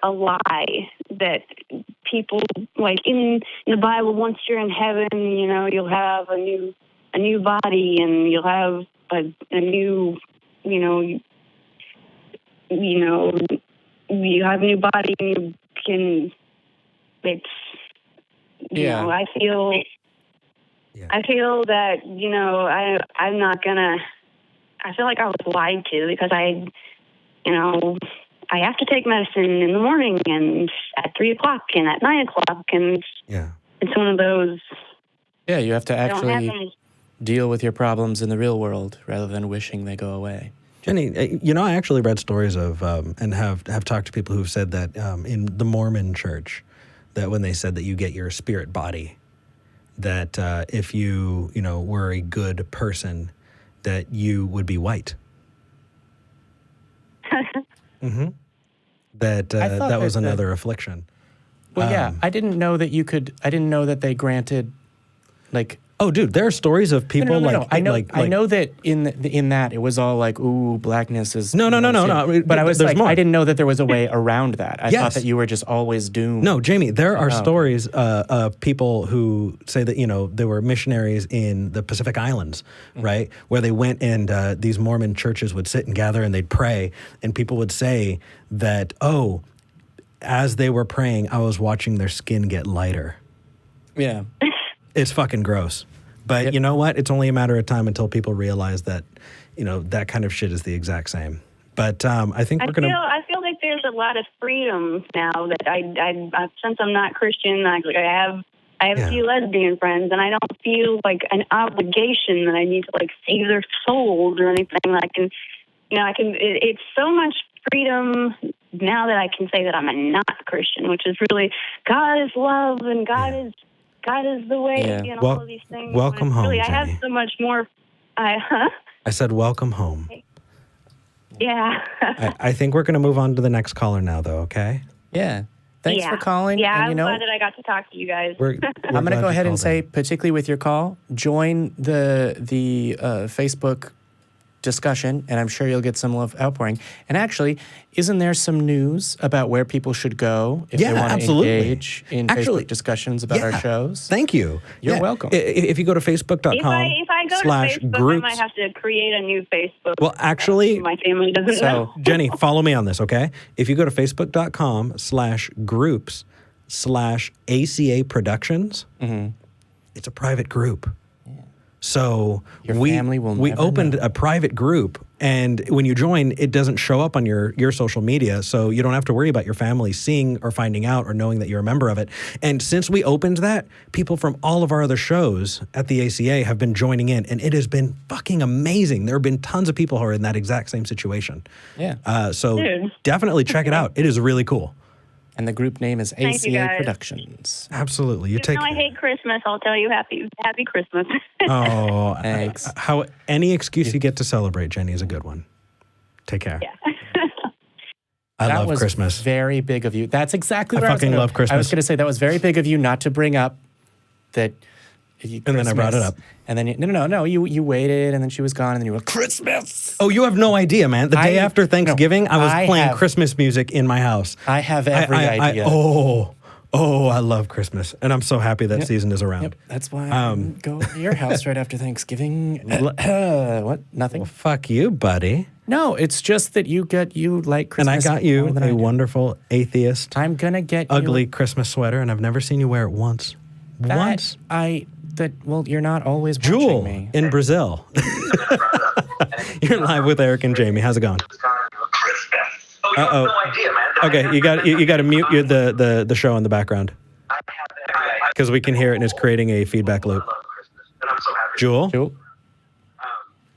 a lie that people like in the Bible. Once you're in heaven, you'll have a new body, and you'll have a new, you have a new body, and you can. It's I feel that I'm not gonna. I feel like I was lied to because I have to take medicine in the morning and at 3:00 and at 9:00, and it's one of those. Yeah, you have to actually deal with your problems in the real world rather than wishing they go away. Jenny, I actually read stories of and have talked to people who've said that in the Mormon church, that when they said that you get your spirit body, that if you were a good person, that you would be white. That was another affliction. Well, I didn't know that you could. I didn't know that they granted, like. Oh, dude, there are stories of people No. I know that in that it was all like, ooh, blackness is. No. But I was like, more. I didn't know that there was a way around that. I thought that you were just always doomed. No, Jamie, there are stories of people who say that they were missionaries in the Pacific Islands, right, where they went and these Mormon churches would sit and gather and they'd pray, and people would say that, oh, as they were praying, I was watching their skin get lighter. Yeah. It's fucking gross. But you know what? It's only a matter of time until people realize that, that kind of shit is the exact same. But I think we're going to... I feel like there's a lot of freedom now that I since I'm not Christian, I have a few lesbian friends, and I don't feel like an obligation that I need to like save their souls or anything. It's so much freedom now that I can say that I'm a not Christian, which is really God is love and God is the way, all of these things. Welcome home, really, Jenny. I have so much more. I said welcome home. Yeah. I think we're going to move on to the next caller now, though, okay? Yeah. Thanks for calling. Yeah, and, I'm glad that I got to talk to you guys. I'm going to go ahead and say, particularly with your call, join the Facebook discussion, and I'm sure you'll get some love outpouring. And actually, isn't there some news about where people should go if they want to engage in Facebook discussions about our shows? Thank you. You're welcome. If you go to facebook.com if I go to Facebook, groups, I might have to create a new Facebook. Well, actually, my family doesn't know. Jenny, follow me on this, okay? If you go to facebook.com/groups/ACA Productions, it's a private group. So we opened a private group, and when you join, it doesn't show up on your social media, so you don't have to worry about your family seeing or finding out or knowing that you're a member of it. And since we opened that, people from all of our other shows at the ACA have been joining in, and it has been fucking amazing. There have been tons of people who are in that exact same situation. Yeah. So definitely check it out. It is really cool. And the group name is ACA Productions. Absolutely. Even though I hate Christmas, I'll tell you happy Christmas. Oh, thanks. Any excuse you get to celebrate, Jenny, is a good one. Take care. Yeah. I love Christmas. That was very big of you. That's exactly what I fucking love Christmas. I was going to say that was very big of you not to bring up that. And then I brought it up. And then no. You waited, and then she was gone, and then you were Christmas. Oh, you have no idea, man. The day after Thanksgiving, I was playing Christmas music in my house. I have every idea. I love Christmas, and I'm so happy that season is around. Yep. That's why I didn't go to your house right after Thanksgiving. What? Nothing? Well, fuck you, buddy. No, it's just that you like Christmas. And I got you a wonderful atheist. I'm gonna get ugly Christmas sweater, and I've never seen you wear it once. Well, you're not always Jewel watching me. in Brazil. You're live with Eric and Jamie. How's it going? Uh-oh. Okay, you got to mute the show in the background because we can hear it and it's creating a feedback loop. Jewel? All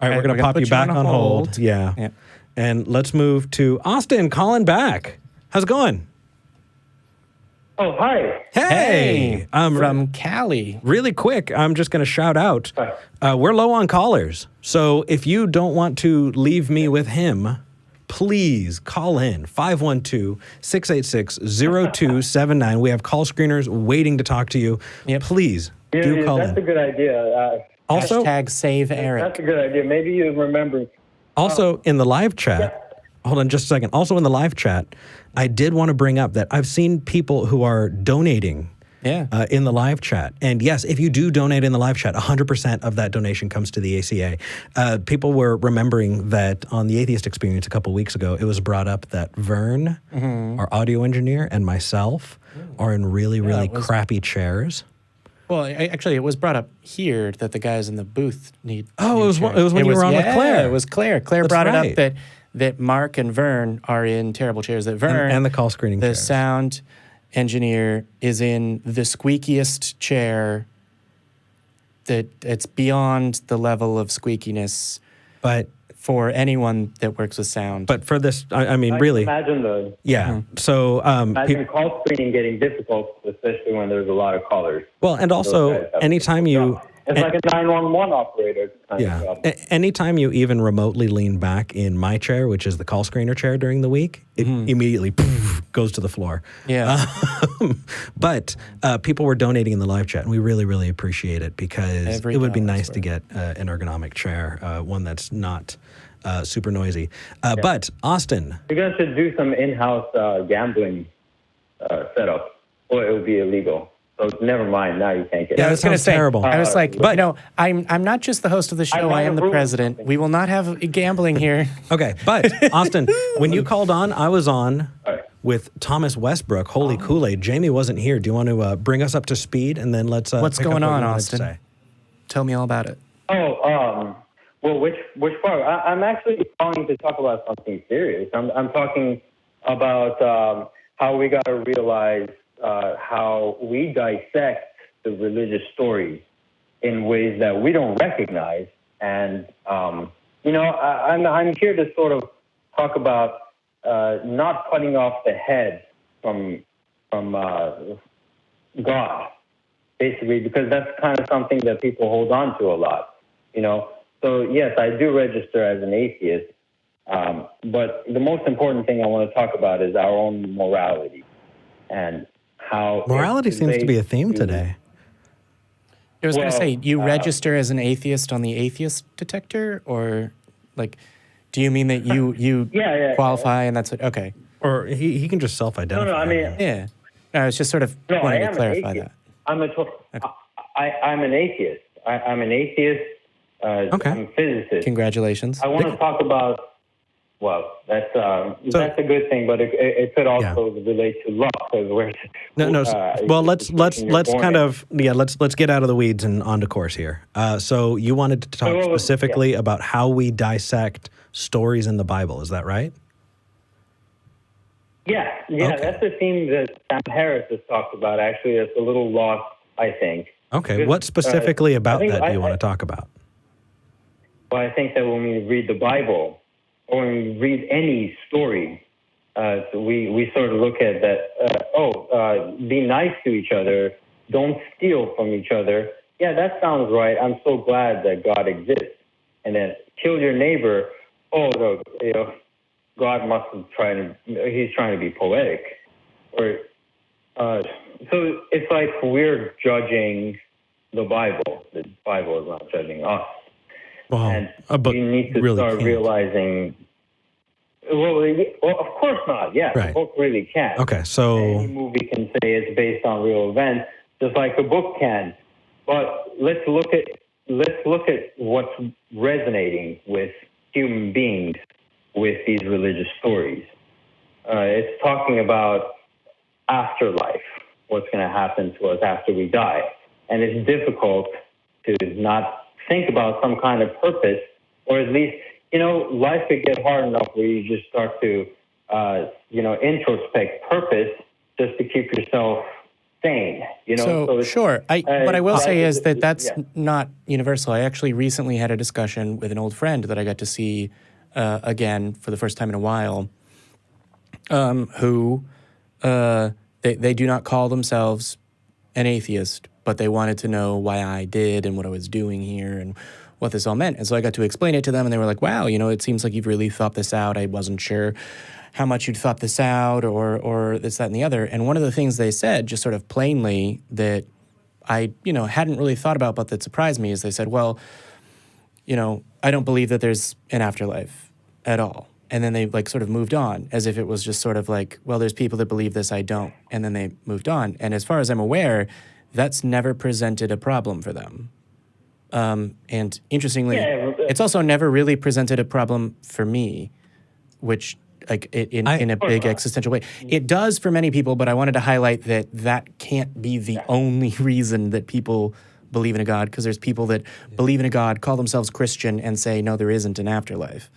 right, we're going to pop you back on hold. Yeah. And let's move to Austin. Calling back. How's it going? Oh, hi. Hey. From Cali. Really quick, I'm just going to shout out. We're low on callers. So if you don't want to leave me with him, please call in 512-686-0279. We have call screeners waiting to talk to you. Yep. Please do call in. That's a good idea. Also, #SaveEric. That's a good idea. Maybe you remember. Also, in the live chat, hold on just a second. Also, in the live chat, I did want to bring up that I've seen people who are donating in the live chat. And yes, if you do donate in the live chat, 100% of that donation comes to the ACA. People were remembering that on the Atheist Experience a couple weeks ago, it was brought up that Vern, our audio engineer, and myself are in really crappy chairs. Well, actually, it was brought up here that the guys in the booth need. Oh, it was when you were on with Claire. It was Claire. Claire brought it up that Mark and Vern are in terrible chairs. That Vern and the call screening, the chairs. Sound engineer, is in the squeakiest chair. That it's beyond the level of squeakiness, but for anyone that works with sound. But for this, I mean, really, imagine the So imagine call screening getting difficult, especially when there's a lot of callers. Well, and also anytime you. It's like a 911 operator. Anytime you even remotely lean back in my chair, which is the call screener chair during the week, it immediately goes to the floor. Yeah. But people were donating in the live chat, and we really appreciate it because it would be nice to get an ergonomic chair, one that's not super noisy. But Austin, you guys should do some in-house gambling setup, or it would be illegal. So never mind. Now you can't get. Yeah, that sounds terrible. I was like, but no, I'm not just the host of the show. I am the president. We will not have gambling here. Okay, but Austin, when you called on, I was on with Thomas Westbrook. Holy Kool-Aid! Jamie wasn't here. Do you want to bring us up to speed and then let's? What's going on, Austin? Tell me all about it. Well, which part? I'm actually calling to talk about something serious. I'm talking about how we got to realize. How we dissect the religious stories in ways that we don't recognize. And, I'm here to sort of talk about not cutting off the head from God, basically, because that's kind of something that people hold on to a lot, So, yes, I do register as an atheist, but the most important thing I want to talk about is our own morality and how morality seems to be a theme today. I was going to say, you register as an atheist on the atheist detector, or like, do you mean that you qualify and that's it? Okay. Or he can just self-identify. No, I mean, I was just sort of wanting to clarify that. I'm an atheist. I'm an atheist. Okay. I'm a physicist. Congratulations. I want to talk about. Well, that's a good thing, but it could also relate to luck because we're well, let's kind of let's get out of the weeds and onto course here. So you wanted to talk specifically about how we dissect stories in the Bible. Is that right? Yeah, okay. That's the theme that Sam Harris has talked about. Actually, it's a little lost, I think. Okay, because, what specifically about that do you want to talk about? Well, I think that when we read the Bible. Or when we read any story, we sort of look at that, be nice to each other, don't steal from each other. Yeah, that sounds right. I'm so glad that God exists. And then kill your neighbor. God must have he's trying to be poetic. Or so it's like we're judging the Bible. The Bible is not judging us. Well, and but you need to start realizing. Well, of course not. Yeah, right. The book really can. Okay, so any movie can say it's based on real events, just like a book can. But let's look at what's resonating with human beings with these religious stories. It's talking about afterlife, what's going to happen to us after we die, and it's difficult to not think about some kind of purpose, or at least life could get hard enough where you just start to, introspect purpose just to keep yourself sane. Sure. What I will say is that that's yeah. not universal. I actually recently had a discussion with an old friend that I got to see again for the first time in a while, who they do not call themselves an atheist, but they wanted to know why I did and what I was doing here and what this all meant. And so I got to explain it to them, and they were like, wow, it seems like you've really thought this out. I wasn't sure how much you'd thought this out or this, that, and the other. And one of the things they said, just sort of plainly, that I, hadn't really thought about, but that surprised me, is they said, well, I don't believe that there's an afterlife at all. And then they sort of moved on, as if it was just sort of like, well, there's people that believe this, I don't. And then they moved on. And as far as I'm aware, that's never presented a problem for them. And interestingly, it's also never really presented a problem for me, which in a big existential way. It does for many people, but I wanted to highlight that can't be the only reason that people believe in a God, because there's people that believe in a God, call themselves Christian, and say, no, there isn't an afterlife.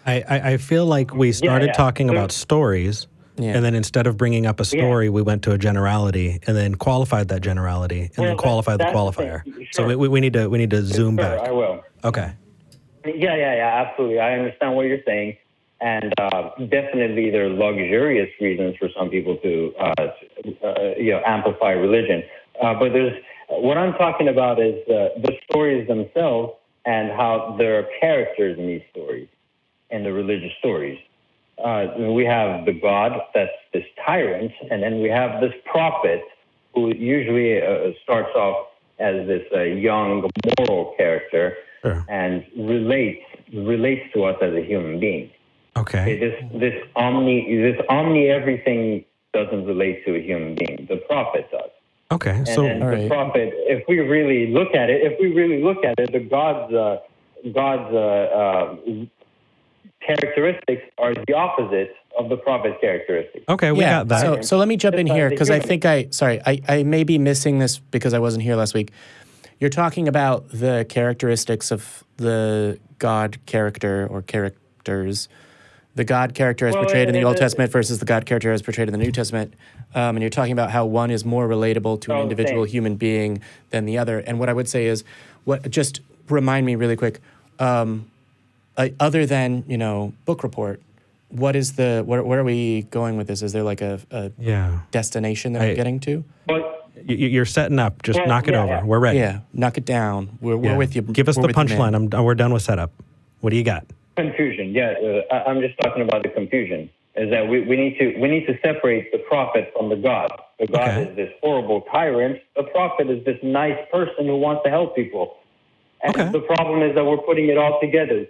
I feel like we started talking about stories, and then instead of bringing up a story, we went to a generality, and then qualified that generality, and then qualified the qualifier. Sure. So we need to zoom back. I will. Okay. Yeah, absolutely. I understand what you're saying, and definitely there are luxurious reasons for some people to amplify religion. But what I'm talking about is the stories themselves and how there are characters in these stories, in the religious stories. We have the God that's this tyrant, and then we have this prophet who usually starts off as this young moral character and relates to us as a human being. Okay. This omni everything doesn't relate to a human being. The prophet does. Okay. And So then the prophet, if we really look at it, the God's characteristics are the opposite of the prophet's characteristics. okay, we got that. So let me jump in here, because I think I may be missing this because I wasn't here last week. You're talking about the characteristics of the God character or characters. The God character as portrayed in the Old Testament versus the God character as portrayed in the New Testament. And you're talking about how one is more relatable to an individual human being than the other. And what I would say is, just remind me really quick, other than, book report, where are we going with this? Is there like a destination that we're getting to? You're setting up. Just knock it over. We're ready. Yeah, knock it down. We're with you. Give us the punchline. We're done with setup. What do you got? Confusion. Yeah, I'm just talking about the confusion. Is that we need to separate the prophet from the God. The God is this horrible tyrant. The prophet is this nice person who wants to help people. And the problem is that we're putting it all together.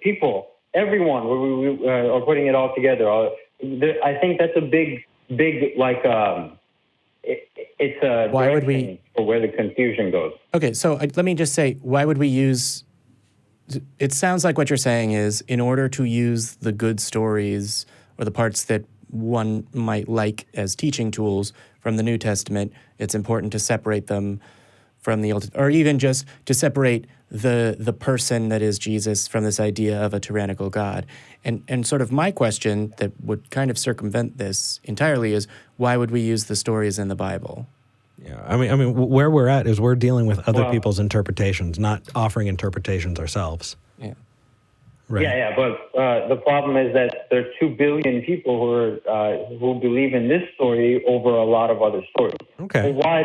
Everyone, we are putting it all together. I think that's a big it's a why would we for where the confusion goes. Okay, so let me just say, why would we use? It sounds like what you're saying is, in order to use the good stories or the parts that one might like as teaching tools from the New Testament, it's important to separate them from the Old, or even just to separate the person that is Jesus from this idea of a tyrannical God. And sort of my question that would kind of circumvent this entirely is, why would we use the stories in the Bible? Yeah, I mean, where we're at is we're dealing with other people's interpretations, not offering interpretations ourselves. Yeah. Right. Yeah, but the problem is that there are 2 billion people who believe in this story over a lot of other stories. Okay. Well, why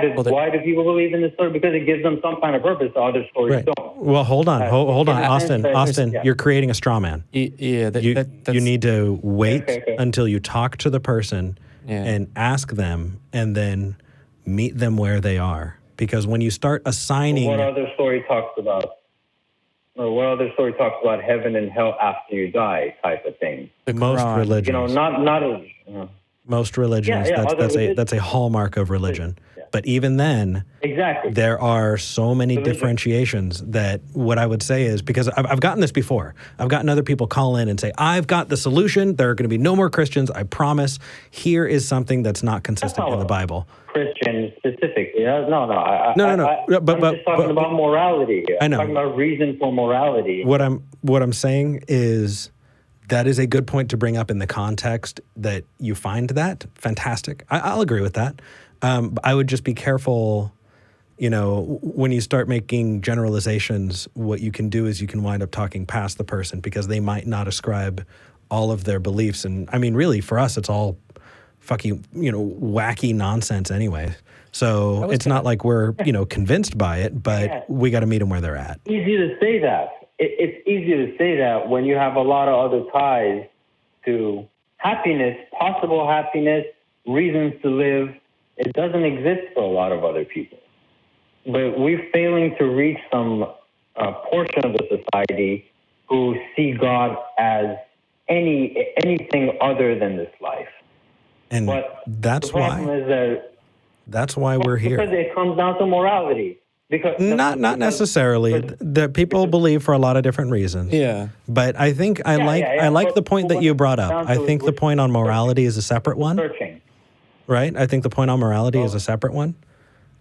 do people believe in this story? Because it gives them some kind of purpose. The other stories don't. Well, hold on, Austin. You're creating a straw man. Yeah, you need to wait until you talk to the person and ask them, and then meet them where they are. Because when you start assigning, what other story talks about? Or what other story talks about heaven and hell after you die, type of thing? Most religions, most religions, that's a hallmark of religion. But even then, there are so many differentiations that what I would say is, because I've gotten this before. I've gotten other people call in and say, I've got the solution. There are going to be no more Christians. I promise. Here is something that's not consistent in the Bible. Christian specifically. No. But I'm just talking about morality. I know. I'm talking about reason for morality. What I'm saying is, that is a good point to bring up in the context that you find that. Fantastic. I'll agree with that. I would just be careful, when you start making generalizations, what you can do is you can wind up talking past the person because they might not ascribe all of their beliefs. And I mean, really, for us, it's all fucking, wacky nonsense anyway. So it's not like we're, convinced by it, but we got to meet them where they're at. Easy to say that. It's easy to say that when you have a lot of other ties to happiness, possible happiness, reasons to live. It doesn't exist for a lot of other people. But we're failing to reach some portion of the society who see God as anything other than this life. And that's why we're here. Because it comes down to morality. Not necessarily. That people believe for a lot of different reasons. Yeah. But I think I like the point that you brought up. I think the point on morality is a separate one. Right? I think the point on morality is a separate one.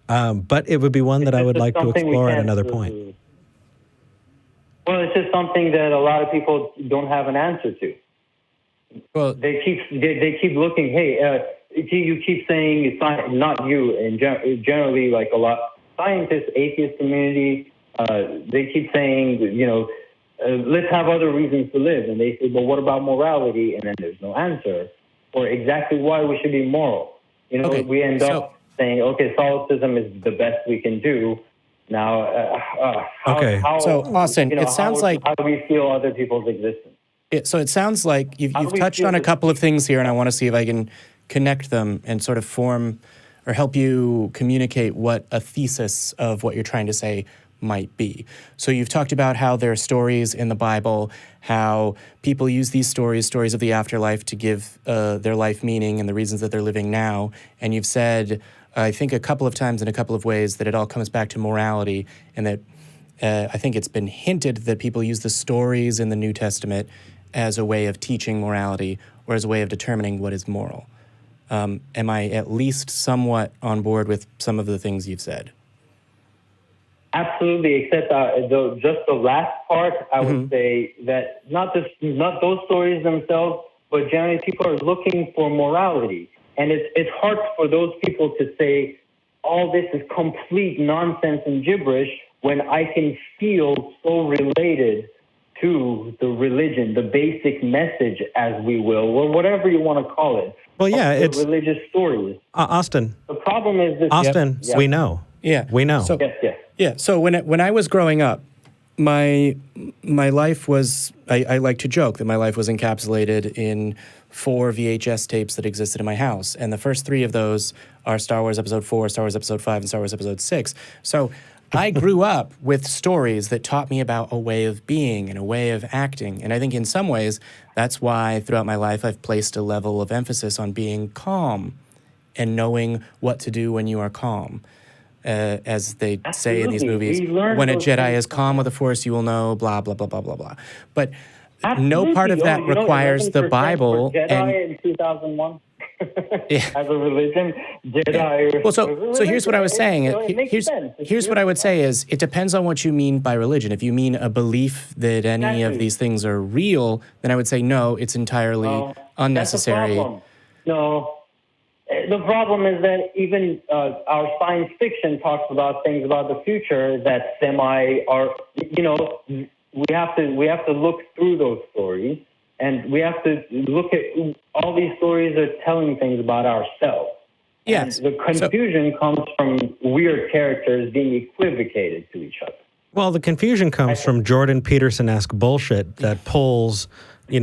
But it would be one that I would like to explore at another point. Well, it's just something that a lot of people don't have an answer to. Well, they keep looking. Hey, you keep saying it's not you, and generally, like a lot scientists, atheist community, they keep saying, let's have other reasons to live, and they say, but what about morality? And then there's no answer, or exactly why we should be moral. We end up saying, okay, solipsism is the best we can do. Now, so Austin, it sounds like how do we feel other people's existence? So it sounds like you've touched on a couple of things here, and I want to see if I can connect them and sort of form or help you communicate what a thesis of what you're trying to say might be. So you've talked about how there are stories in the Bible, how people use these stories of the afterlife, to give their life meaning and the reasons that they're living now. And you've said, I think a couple of times in a couple of ways, that it all comes back to morality, and that I think it's been hinted that people use the stories in the New Testament as a way of teaching morality or as a way of determining what is moral. Am I at least somewhat on board with some of the things you've said? Absolutely, except just the last part, I would say that not those stories themselves, but generally people are looking for morality. And it's hard for those people to say, all this is complete nonsense and gibberish, when I can feel so related to the religion, the basic message, as we will, or whatever you want to call it. Well, yeah, it's religious stories. Austin. The problem is this. Austin, we know. Yeah, we know. So, yes. Yeah. So when I was growing up, my life was. I like to joke that my life was encapsulated in 4 VHS tapes that existed in my house, and the first 3 of those are Star Wars Episode 4, Star Wars Episode 5, and Star Wars Episode 6. So I grew up with stories that taught me about a way of being and a way of acting. And I think in some ways, that's why throughout my life, I've placed a level of emphasis on being calm and knowing what to do when you are calm. As they say in these movies, when a Jedi is calm with the Force, you will know, blah, blah, blah, blah, blah, blah. But no part of that requires the Bible. Jedi in 2001. As a religion, Jedi. Well, so here's what I was saying. Here's what I would say is, it depends on what you mean by religion. If you mean a belief that any of these things are real, then I would say no, it's entirely unnecessary. No. The problem is that even our science fiction talks about things about the future that we have to look through those stories. And we have to look at all these stories are telling things about ourselves. Yes. And the confusion comes from weird characters being equivocated to each other. Well, the confusion comes from Jordan Peterson-esque bullshit that pulls, if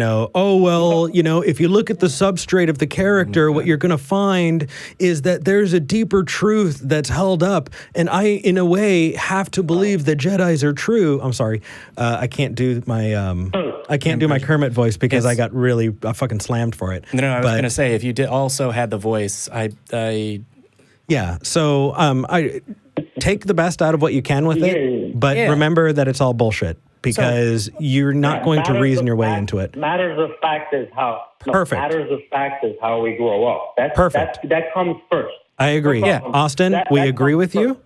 you look at the substrate of the character, what you're going to find is that there's a deeper truth that's held up. And I, in a way, have to believe that Jedis are true. I'm sorry. I can't do my Kermit voice because I got really fucking slammed for it. No, I was going to say, if you also had the voice, Yeah, so I take the best out of what you can with it, but remember that it's all bullshit. Because you're not going to reason your way into it. Matters of fact is how. Perfect. Matters of fact is how we grow up. Perfect. That comes first. I agree. Yeah, Austin, we agree with you.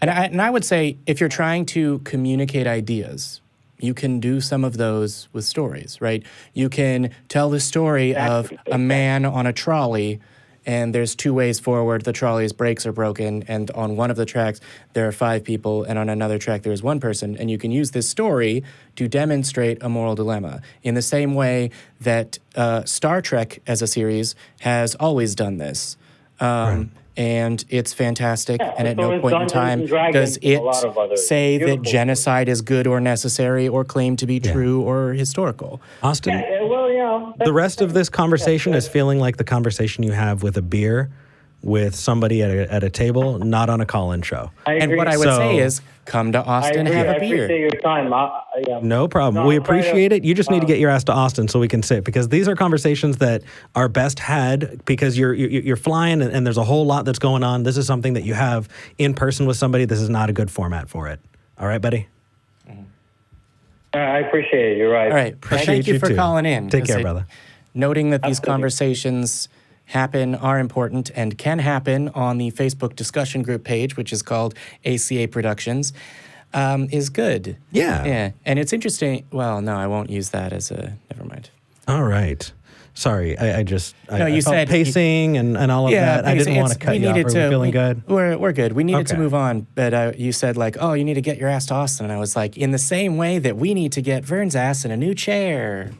And I would say, if you're trying to communicate ideas, you can do some of those with stories, right? You can tell the story of a man on a trolley, and there's two ways forward. The trolley's brakes are broken, and on one of the tracks, there are 5 people, and on another track, there's 1 person. And you can use this story to demonstrate a moral dilemma in the same way that Star Trek as a series has always done this. And it's fantastic, and at no point in time does it say that genocide is good or necessary or claim to be true or historical. Austin, the rest of this conversation is feeling like the conversation you have with a beer with somebody at a table, not on a call-in show. And what I would say is, come to Austin, have a beer. I appreciate your time. No problem. We appreciate it. You just need to get your ass to Austin so we can sit, because these are conversations that are best had because you're flying and there's a whole lot that's going on. This is something that you have in person with somebody. This is not a good format for it. All right, buddy? I appreciate it. You're right. All right. Thank you for calling in. Take care, brother. Noting that these conversations are important and can happen on the Facebook discussion group page, which is called ACA Productions, is good. Yeah. And it's interesting. Well, no, I won't use that as a... Never mind. All right. Sorry, I you felt said pacing and all of that. I didn't want to cut you off. Are we feeling good? We're good. We needed to move on, but you said like, oh, you need to get your ass to Austin. And I was like, in the same way that we need to get Vern's ass in a new chair.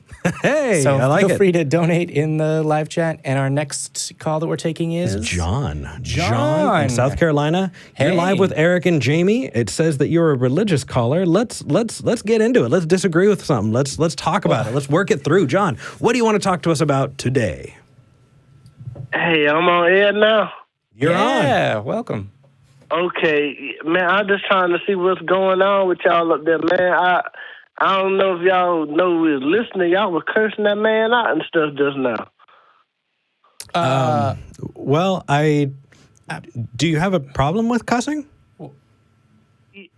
Hey, so I like it. Feel free to donate in the live chat. And our next call that we're taking is John in South Carolina. You're live with Eric and Jamie. It says that you're a religious caller. Let's get into it. Let's disagree with something. Let's talk about it. Let's work it through. John, what do you want to talk to us about today? Hey, I'm on air now. You're on. Yeah, welcome. Okay, man, I'm just trying to see what's going on with y'all up there, man. I don't know if y'all know we was listening. Y'all were cursing that man out and stuff just now. Well, do you have a problem with cussing?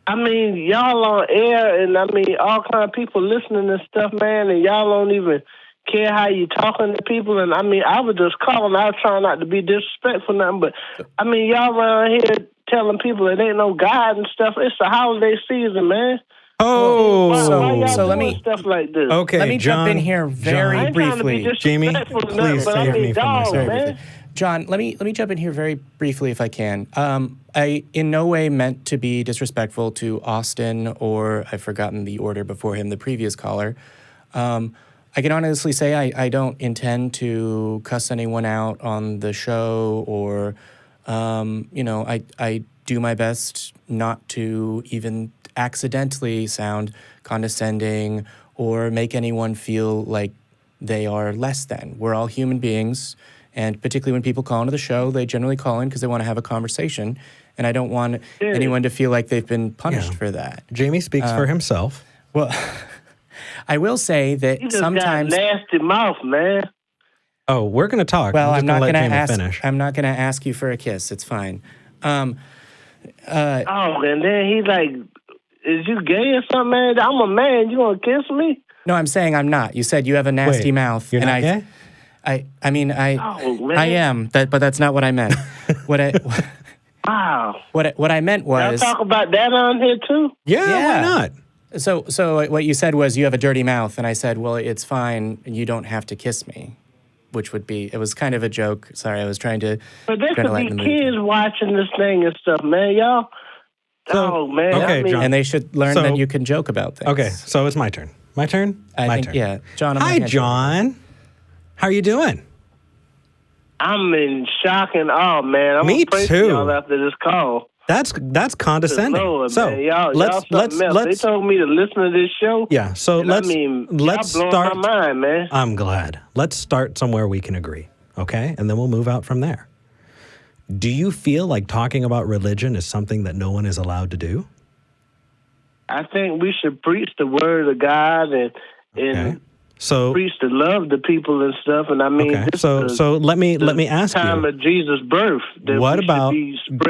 I mean, y'all on air, and I mean, all kind of people listening and stuff, man, and y'all don't even care how you talking to people. And I mean, I was just calling. I was trying not to be disrespectful, nothing, but I mean, y'all around here telling people there ain't no God and stuff. It's the holiday season, man. Oh, why y'all so let doing me stuff like this? Okay, let me John, jump in here very briefly. Jamie, please save me from this. John, let me jump in here very briefly if I can. I in no way meant to be disrespectful to Austin or I've forgotten the order before him, the previous caller. I can honestly say I don't intend to cuss anyone out on the show or, I do my best not to even accidentally sound condescending or make anyone feel like they are less than. We're all human beings, and particularly when people call into the show, they generally call in because they want to have a conversation, and I don't want anyone to feel like they've been punished for that. Jamie speaks for himself. Well, I will say that You just sometimes... got a nasty mouth, man. Oh, we're going to talk. Well, I'm not going to ask. finish. I'm not going to ask you for a kiss. It's fine. And then he's like, is you gay or something, man? I'm a man. You gonna kiss me? No, I'm saying I'm not. You said you have a nasty mouth. You're and not gay? I am, but that's not what I meant. Wow. What I meant was... Y'all talk about that on here too? Yeah, why not? So what you said was you have a dirty mouth, and I said, well, it's fine. You don't have to kiss me, which would be... It was kind of a joke. Sorry, I was trying to... But there could be kids watching this thing and stuff, man. Y'all... man. Okay, John. And they should learn that you can joke about things. Okay, so it's my turn. My turn? I think, yeah. John, Hi, John. How are you doing? I'm in shock and awe, man. I'm Me gonna pray too. for y'all after this call. That's condescending. Lord, so man. Y'all let's They told me to listen to this show. Yeah. So let's y'all start. My mind, man. I'm glad. Let's start somewhere we can agree, okay? And then we'll move out from there. Do you feel like talking about religion is something that no one is allowed to do? I think we should preach the word of God and so preach to love the people and stuff. And I mean, okay. So let me ask you. Time of Jesus' birth. What about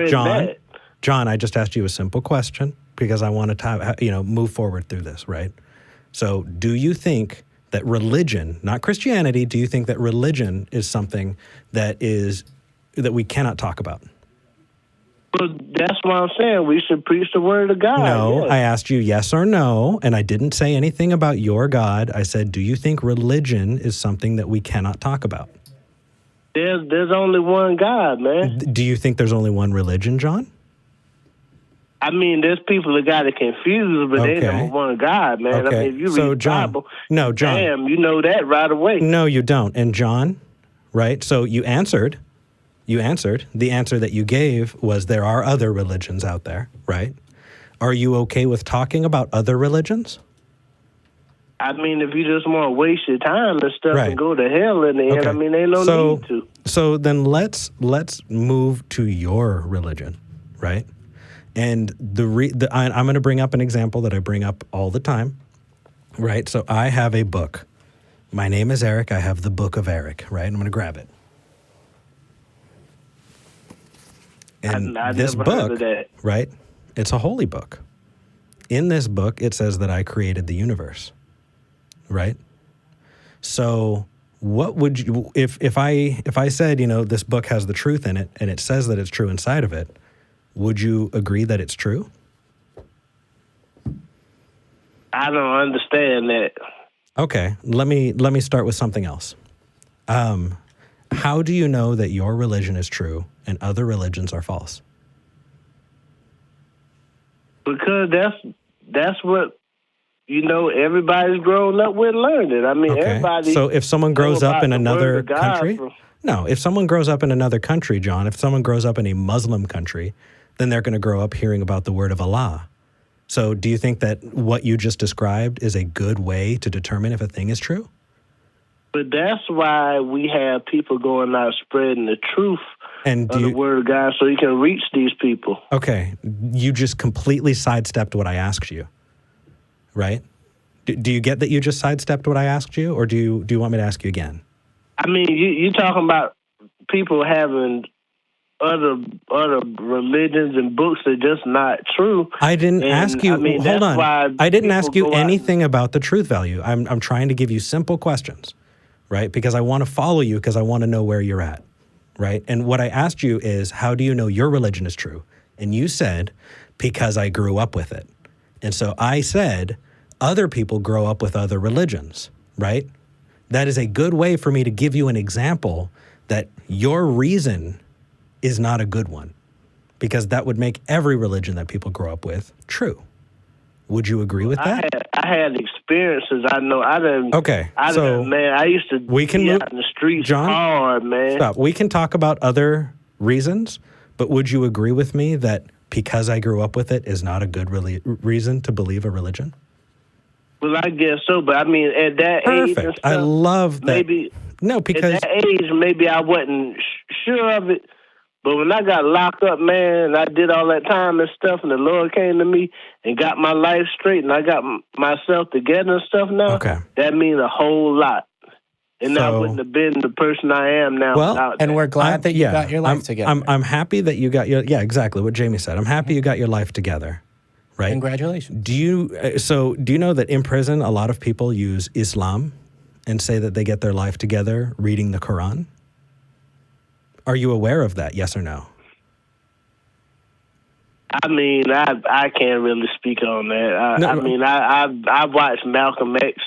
John? That. John, I just asked you a simple question because I want to move forward through this, right? So, do you think that religion, not Christianity, do you think that religion is something that we cannot talk about? Well, that's what I'm saying. We should preach the word of God. No, yes. I asked you yes or no, and I didn't say anything about your God. I said, do you think religion is something that we cannot talk about? There's only one God, man. Do you think there's only one religion, John? I mean, there's people that got it confused, but they number one God, man. Okay. I mean, if you So, read the John, Bible, no, John. damn, you know that right away. No, you don't. And John, right? So you answered. The answer that you gave was there are other religions out there, right? Are you okay with talking about other religions? I mean, if you just want to waste your time and stuff Right. and go to hell in the end, I mean, ain't no need to. So then let's move to your religion, right? And I'm going to bring up an example that I bring up all the time, right? So I have a book. My name is Eric. I have the Book of Eric, right? I'm going to grab it. And I this never heard book, of that. right? It's a holy book. In this book, it says that I created the universe, right? So what would you, if I said, this book has the truth in it and it says that it's true inside of it, would you agree that it's true? I don't understand that. Okay, let me start with something else. How do you know that your religion is true and other religions are false? Because that's what, everybody's grown up with learning. I mean, everybody. So if someone grows up in another country, No, if someone grows up in another country, John, if someone grows up in a Muslim country, then they're going to grow up hearing about the word of Allah. So do you think that what you just described is a good way to determine if a thing is true? But that's why we have people going out spreading the truth of the word of God so you can reach these people. Okay. You just completely sidestepped what I asked you, right? Do you get that you just sidestepped what I asked you, or do you want me to ask you again? I mean, you're talking about people having other religions and books that are just not true. I didn't ask you. Hold on. I didn't ask you anything about the truth value. I'm trying to give you simple questions, right? Because I want to follow you because I want to know where you're at, right? And what I asked you is, how do you know your religion is true? And you said, because I grew up with it. And so I said, other people grow up with other religions, right? That is a good way for me to give you an example that your reason is not a good one, because that would make every religion that people grow up with true. Would you agree with that? I had experiences. I know. I didn't. Okay. I used to be out in the streets John, hard, man. Stop. We can talk about other reasons, but would you agree with me that because I grew up with it is not a good reason to believe a religion? Well, I guess so, but I mean, at that age and stuff, I love that. Maybe because at that age, maybe I wasn't sure of it. But when I got locked up, man, and I did all that time and stuff, and the Lord came to me and got my life straight, and I got myself together and stuff now, that means a whole lot. And I wouldn't have been the person I am now. Well, and we're glad that you got your life together. I'm happy that you got exactly what Jamie said. I'm happy you got your life together, right? Congratulations. Do you know that in prison, a lot of people use Islam and say that they get their life together reading the Quran? Are you aware of that, yes or no? I mean, I can't really speak on that. I watched Malcolm X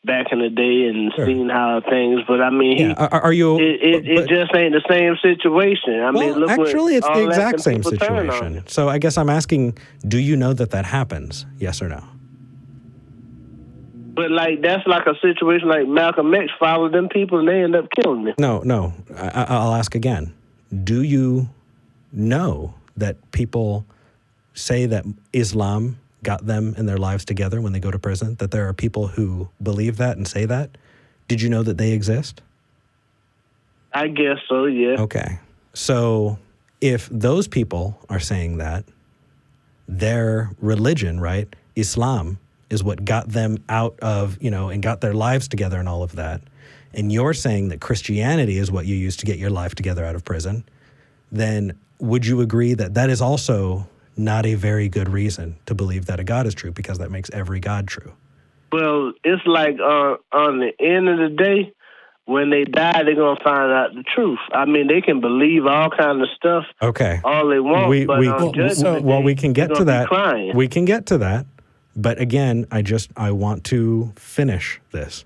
back in the day and seen how things, but I mean, are you? It just ain't the same situation. I mean, look, actually, it's the exact that same people turn on situation. it. So I guess I'm asking, do you know that happens, yes or no? But that's like a situation like Malcolm X followed them people and they end up killing them. No. I'll ask again. Do you know that people say that Islam got them and their lives together when they go to prison? That there are people who believe that and say that? Did you know that they exist? I guess so, yeah. Okay. So if those people are saying that, their religion, right, Islam, is what got them out of, and got their lives together and all of that, and you're saying that Christianity is what you use to get your life together out of prison, then would you agree that that is also not a very good reason to believe that a God is true, because that makes every God true? Well, it's like on the end of the day, when they die, they're gonna find out the truth. I mean, they can believe all kind of stuff. Okay. All they want, but on judgment day, we can get to that. Crying. We can get to that. But again, I want to finish this,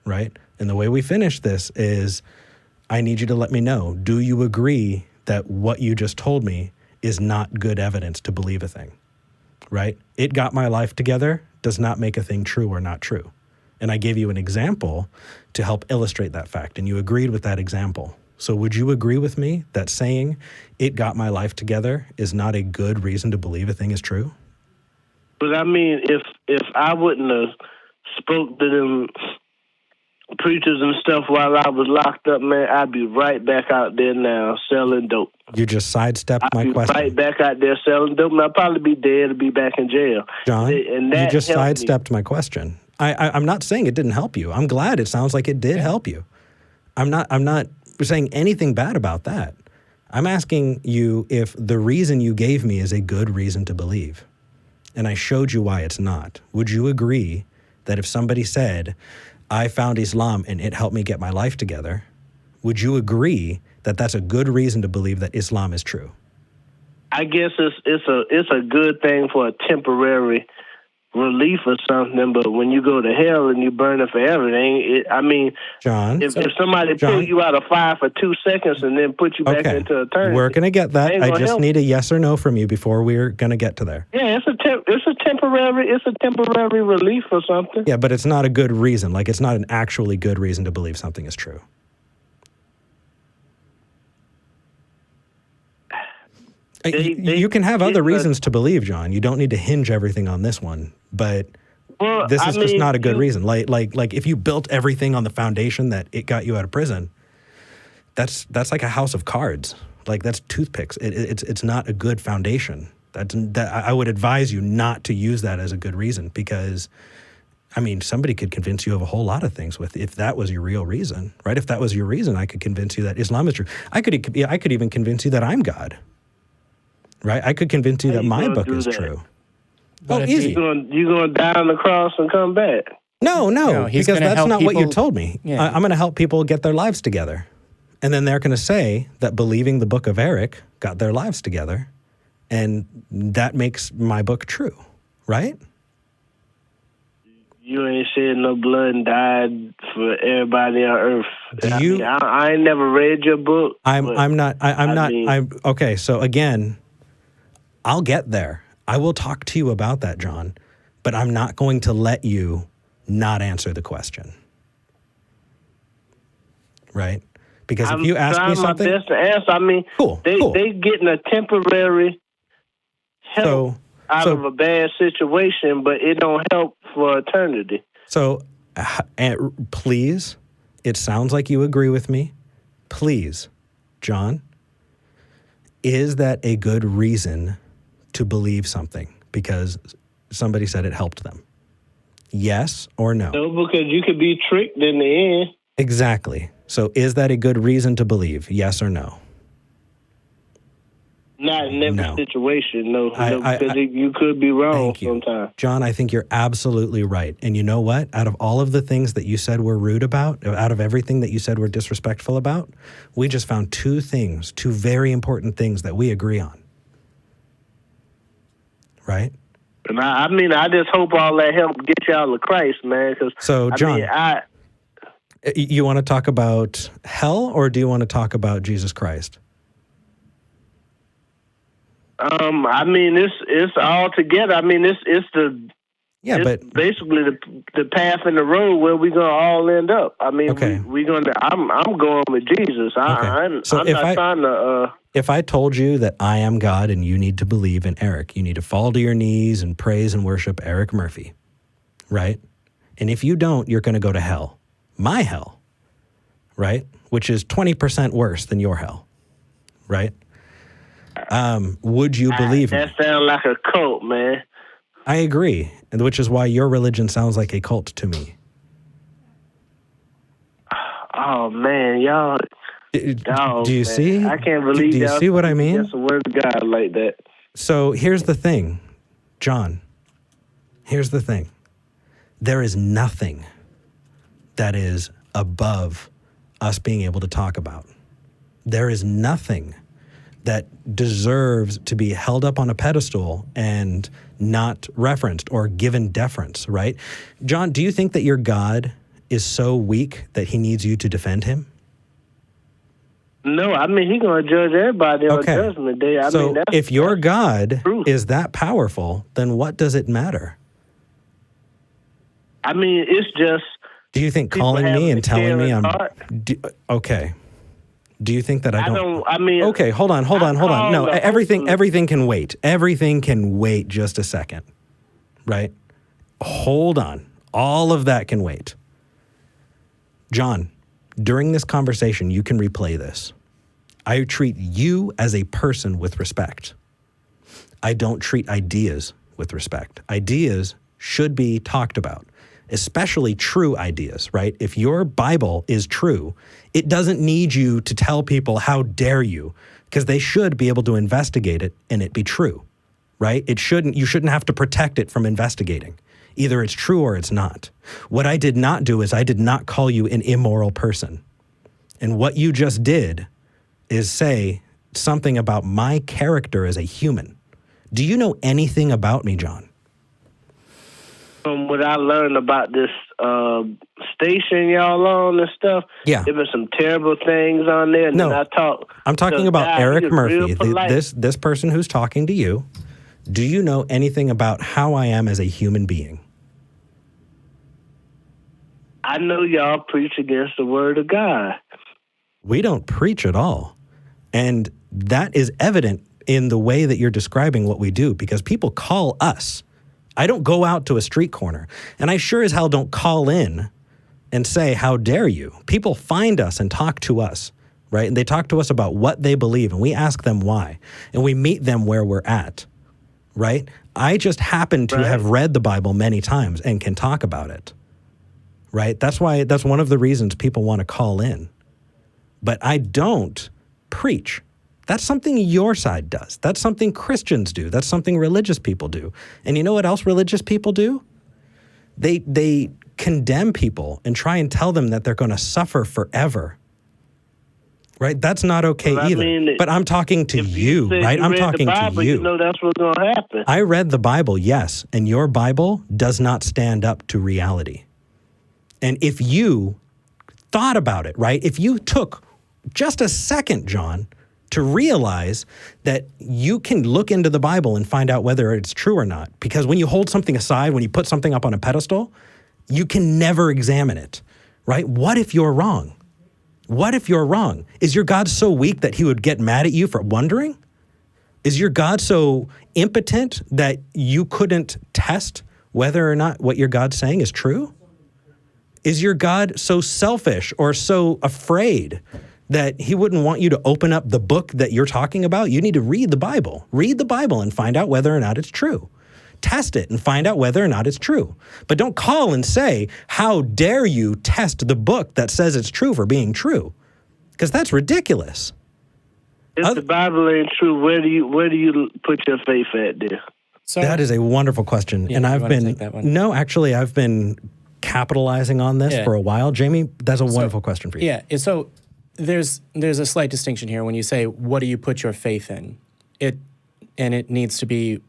right? And the way we finish this is I need you to let me know, do you agree that what you just told me is not good evidence to believe a thing, right? It got my life together does not make a thing true or not true. And I gave you an example to help illustrate that fact, and you agreed with that example. So would you agree with me that saying it got my life together is not a good reason to believe a thing is true? But I mean, if I wouldn't have spoke to them preachers and stuff while I was locked up, man, I'd be right back out there now selling dope. You just sidestepped my question. Right back out there selling dope, and I'd probably be dead to be back in jail. John, and you just sidestepped my question. I'm not saying it didn't help you. I'm glad it sounds like it did help you. I'm not saying anything bad about that. I'm asking you if the reason you gave me is a good reason to believe. And I showed you why it's not. Would you agree that if somebody said, I found Islam and it helped me get my life together, would you agree that that's a good reason to believe that Islam is true? I guess it's a good thing for a temporary relief or something, but when you go to hell and you burn it forever, I mean, John, if somebody pull you out of fire for 2 seconds and then put you back into eternity, we're gonna get that. I just need a yes or no from you before we're gonna get to there. Yeah, it's a temporary relief or something. Yeah, but it's not a good reason. Like, it's not an actually good reason to believe something is true. You can have other reasons to believe, John. You don't need to hinge everything on this one. But this is just not a good reason. Like if you built everything on the foundation that it got you out of prison, that's like a house of cards. Like, that's toothpicks. It's not a good foundation. I would advise you not to use that as a good reason, because, I mean, somebody could convince you of a whole lot of things if that was your real reason, right? If that was your reason, I could convince you that Islam is true. I could even convince you that I'm God. Right? I could convince you that my book is true. But easy. You're going to die on the cross and come back. No, because that's not what you told me. Yeah. I'm going to help people get their lives together. And then they're going to say that believing the book of Eric got their lives together, and that makes my book true, right? You ain't shed no blood and died for everybody on earth. I ain't never read your book. Okay, so again, I'll get there. I will talk to you about that, John, but I'm not going to let you not answer the question. Right? Because if you ask me something, I'm trying my best to answer. I mean, they getting a temporary help out of a bad situation, but it don't help for eternity. So, please, it sounds like you agree with me. Please, John, is that a good reason to believe something because somebody said it helped them? Yes or no? No, because you could be tricked in the end. Exactly. So is that a good reason to believe? Yes or no? Not in every situation, no. Because you could be wrong sometimes. John, I think you're absolutely right. And you know what? Out of all of the things that you said were rude about, out of everything that you said were disrespectful about, we just found two very important things that we agree on. Right? And I just hope all that help get y'all to Christ, man. So, John, you want to talk about hell, or do you want to talk about Jesus Christ? It's all together. It's basically the path in the road where we're gonna all end up. I'm going with Jesus. If I told you that I am God and you need to believe in Eric, you need to fall to your knees and praise and worship Eric Murphy, right? And if you don't, you're going to go to hell, my hell, right? Which is 20% worse than your hell, right? Would you believe me? That sounds like a cult, man. I agree, and which is why your religion sounds like a cult to me. Oh man, y'all. Do you see? I can't believe do you see what I mean? That's a word of God like that. So here's the thing, John. Here's the thing. There is nothing that is above us being able to talk about. There is nothing that deserves to be held up on a pedestal and not referenced or given deference, right? John, do you think that your God is so weak that he needs you to defend him? No, I mean, he's going to judge everybody on Judgment Day. I so mean, if your God truth. is that powerful, then what does it matter? I mean, it's just... Do you think calling me and telling me I'm... okay. Do you think that I don't... Okay, hold on. No, everything can wait. Everything can wait just a second, right? Hold on. All of that can wait. John, during this conversation, you can replay this. I treat you as a person with respect. I don't treat ideas with respect. Ideas should be talked about, especially true ideas, right? If your Bible is true, it doesn't need you to tell people, how dare you, because they should be able to investigate it and it be true, right? You shouldn't have to protect it from investigating. Either it's true or it's not. What I did not do is I did not call you an immoral person. And what you just did is say something about my character as a human. Do you know anything about me, John? From what I learned about this station y'all on and stuff, there been some terrible things on there. And no, I'm talking about Eric Murphy, this person who's talking to you. Do you know anything about how I am as a human being? I know y'all preach against the word of God. We don't preach at all. And that is evident in the way that you're describing what we do, because people call us. I don't go out to a street corner, and I sure as hell don't call in and say, how dare you? People find us and talk to us, right? And they talk to us about what they believe, and we ask them why, and we meet them where we're at, right? I just happen to have read the Bible many times and can talk about it, right? That's one of the reasons people want to call in. But I don't preach. That's something your side does. That's something Christians do. That's something religious people do. And you know what else religious people do? They condemn people and try and tell them that they're going to suffer forever. Right? That's not okay either. But I'm talking to you, right? I'm talking to you. You know that's what's going to happen. I read the Bible, yes, and your Bible does not stand up to reality. And if you thought about it, right? If you took just a second, John, to realize that you can look into the Bible and find out whether it's true or not. Because when you hold something aside, when you put something up on a pedestal, you can never examine it, right? What if you're wrong? What if you're wrong? Is your God so weak that he would get mad at you for wondering? Is your God so impotent that you couldn't test whether or not what your God's saying is true? Is your God so selfish or so afraid that he wouldn't want you to open up the book that you're talking about? You need to read the Bible. Read the Bible and find out whether or not it's true. Test it and find out whether or not it's true. But don't call and say, how dare you test the book that says it's true for being true? Because that's ridiculous. If the Bible ain't true, where do you put your faith at there? So, that is a wonderful question. Yeah, and I've been capitalizing on this for a while. Jamie, that's a wonderful question for you. Yeah, so there's a slight distinction here when you say, what do you put your faith in? It needs to be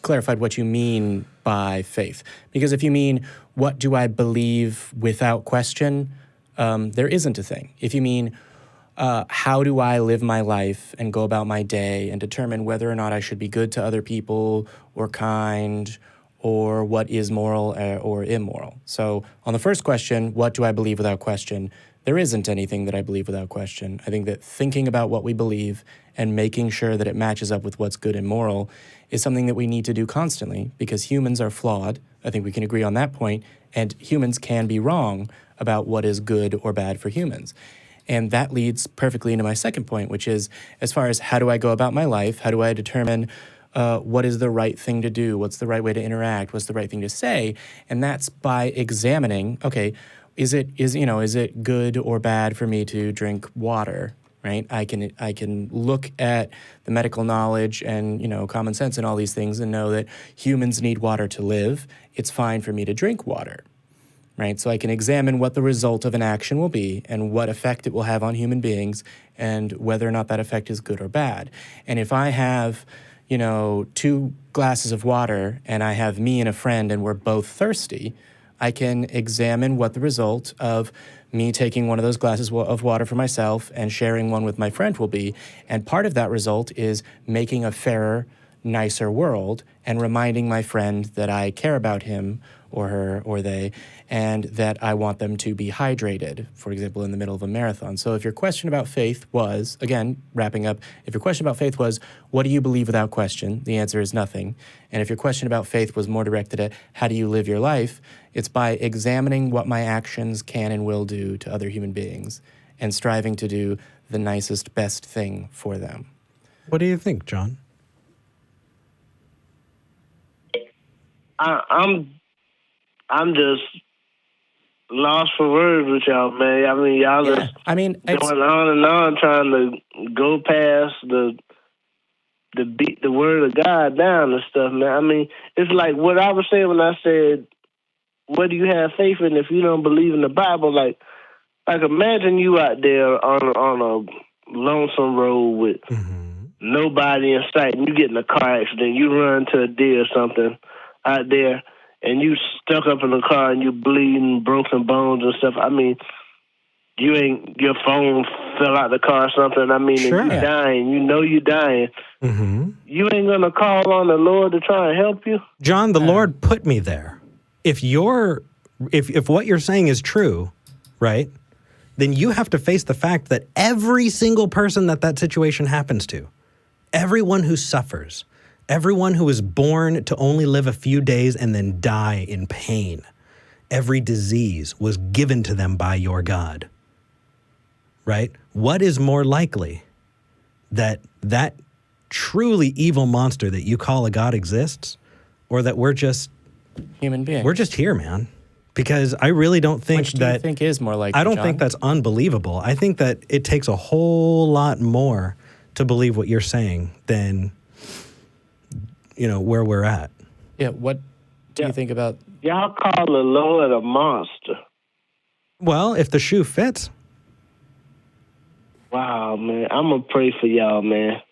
clarified what you mean by faith. Because if you mean, what do I believe without question, there isn't a thing. If you mean, how do I live my life and go about my day and determine whether or not I should be good to other people or kind or what is moral or immoral. So on the first question, what do I believe without question? There isn't anything that I believe without question. I think that thinking about what we believe and making sure that it matches up with what's good and moral is something that we need to do constantly, because humans are flawed. I think we can agree on that point, and humans can be wrong about what is good or bad for humans. And that leads perfectly into my second point, which is, as far as how do I go about my life, how do I determine what is the right thing to do, what's the right way to interact, what's the right thing to say, and that's by examining, okay, is it good or bad for me to drink water, right? I can look at the medical knowledge and, common sense and all these things and know that humans need water to live. It's fine for me to drink water. right? So I can examine what the result of an action will be and what effect it will have on human beings and whether or not that effect is good or bad. And if I have, 2 glasses of water and I have me and a friend and we're both thirsty, I can examine what the result of me taking one of those glasses of water for myself and sharing one with my friend will be. And part of that result is making a fairer, nicer world and reminding my friend that I care about him or her or they, and that I want them to be hydrated, for example, in the middle of a marathon. So if your question about faith was, again, wrapping up, if your question about faith was, what do you believe without question? The answer is nothing. And if your question about faith was more directed at how do you live your life, it's by examining what my actions can and will do to other human beings and striving to do the nicest, best thing for them. What do you think, John? I'm just lost for words with y'all, man. I mean, y'all just going on and on trying to go past the beat the word of God down and stuff, man. I mean, it's like what I was saying when I said, what do you have faith in if you don't believe in the Bible? Like imagine you out there on a lonesome road with nobody in sight, and you get in a car accident, you run to a deer or something out there, and you stuck up in the car and you bleeding, broken bones and stuff. I mean, your phone fell out the car or something. I mean, sure. If you're dying, you're dying. You ain't gonna call on the Lord to try and help you? John, the Lord put me there. If what you're saying is true, right, then you have to face the fact that every single person that situation happens to, everyone who suffers, everyone who is born to only live a few days and then die in pain, every disease was given to them by your God, right? What is more likely that truly evil monster that you call a God exists, or that we're just human beings? We're just here, man. Because I really don't think Which do you think is more likely, I don't John? think that's unbelievable. I think that it takes a whole lot more to believe what you're saying than where we're at. Yeah, what do you think about... Y'all call the Lord a monster. Well, if the shoe fits. Wow, man. I'm going to pray for y'all, man.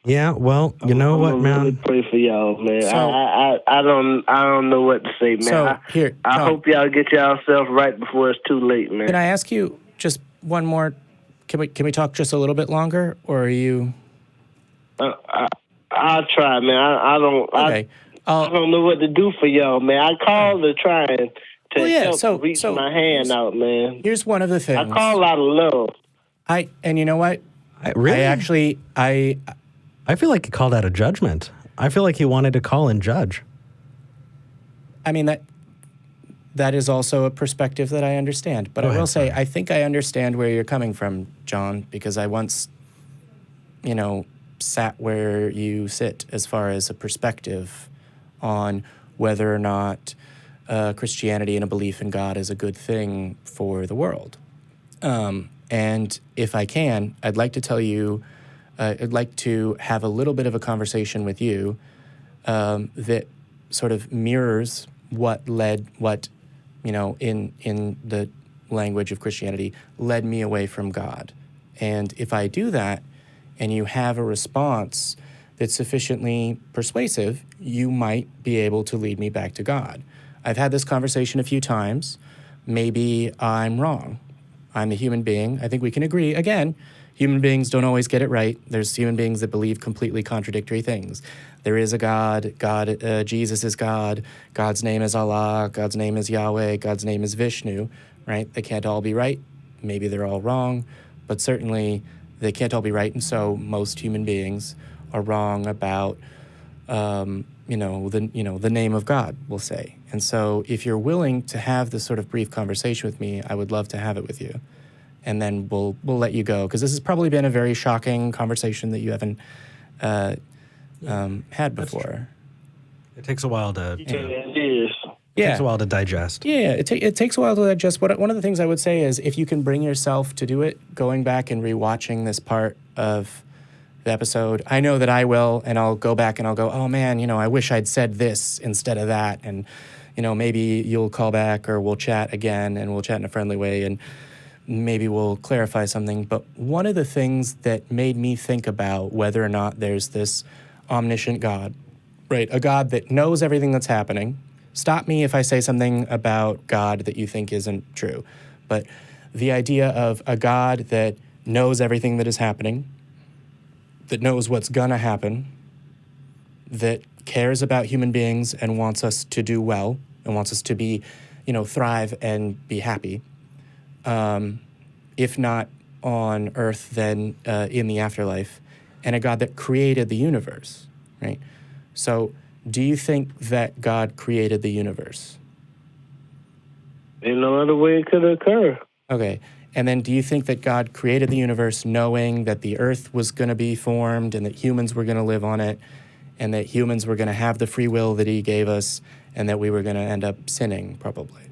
Yeah, well, you know what, man? Really pray for y'all, man. So, I don't know what to say, man. So, I hope y'all get yourself right before it's too late, man. Can I ask you just one more? Can we talk just a little bit longer, or are you? I'll try, man. I don't know what to do for y'all, man. I called to try and help reach my hand out, man. Here's one of the things. I call out of love. And you know what? Really? I feel like he called out a judgment. I feel like he wanted to call and judge. I mean, that is also a perspective that I understand. But I will say, I think I understand where you're coming from, John, because I once, sat where you sit as far as a perspective on whether or not Christianity and a belief in God is a good thing for the world. And if I can, I'd like to tell you, I'd like to have a little bit of a conversation with you that sort of mirrors what in the language of Christianity led me away from God. And if I do that and you have a response that's sufficiently persuasive, you might be able to lead me back to God. I've had this conversation a few times. Maybe I'm wrong. I'm a human being. I think we can agree, again, human beings don't always get it right. There's human beings that believe completely contradictory things. There is a God. Jesus is God. God's name is Allah. God's name is Yahweh. God's name is Vishnu, right? They can't all be right. Maybe they're all wrong, but certainly they can't all be right. And so most human beings are wrong about, the name of God, we'll say. And so if you're willing to have this sort of brief conversation with me, I would love to have it with you. And then we'll let you go, because this has probably been a very shocking conversation that you haven't had before. It takes a while to. It is. It takes a while to digest. Yeah, it takes a while to digest. One of the things I would say is if you can bring yourself to do it, going back and rewatching this part of the episode, I know that I will, and I'll go back and I'll go, oh man, I wish I'd said this instead of that, and maybe you'll call back or we'll chat again and we'll chat in a friendly way and maybe we'll clarify something. But one of the things that made me think about whether or not there's this omniscient God, right? A God that knows everything that's happening. Stop me if I say something about God that you think isn't true. But the idea of a God that knows everything that is happening, that knows what's gonna happen, that cares about human beings and wants us to do well and wants us to be, thrive and be happy. If not on Earth, then in the afterlife, and a God that created the universe, right? So do you think that God created the universe? In no other way it could occur. Okay. And then do you think that God created the universe knowing that the Earth was going to be formed and that humans were going to live on it and that humans were going to have the free will that he gave us and that we were going to end up sinning, probably?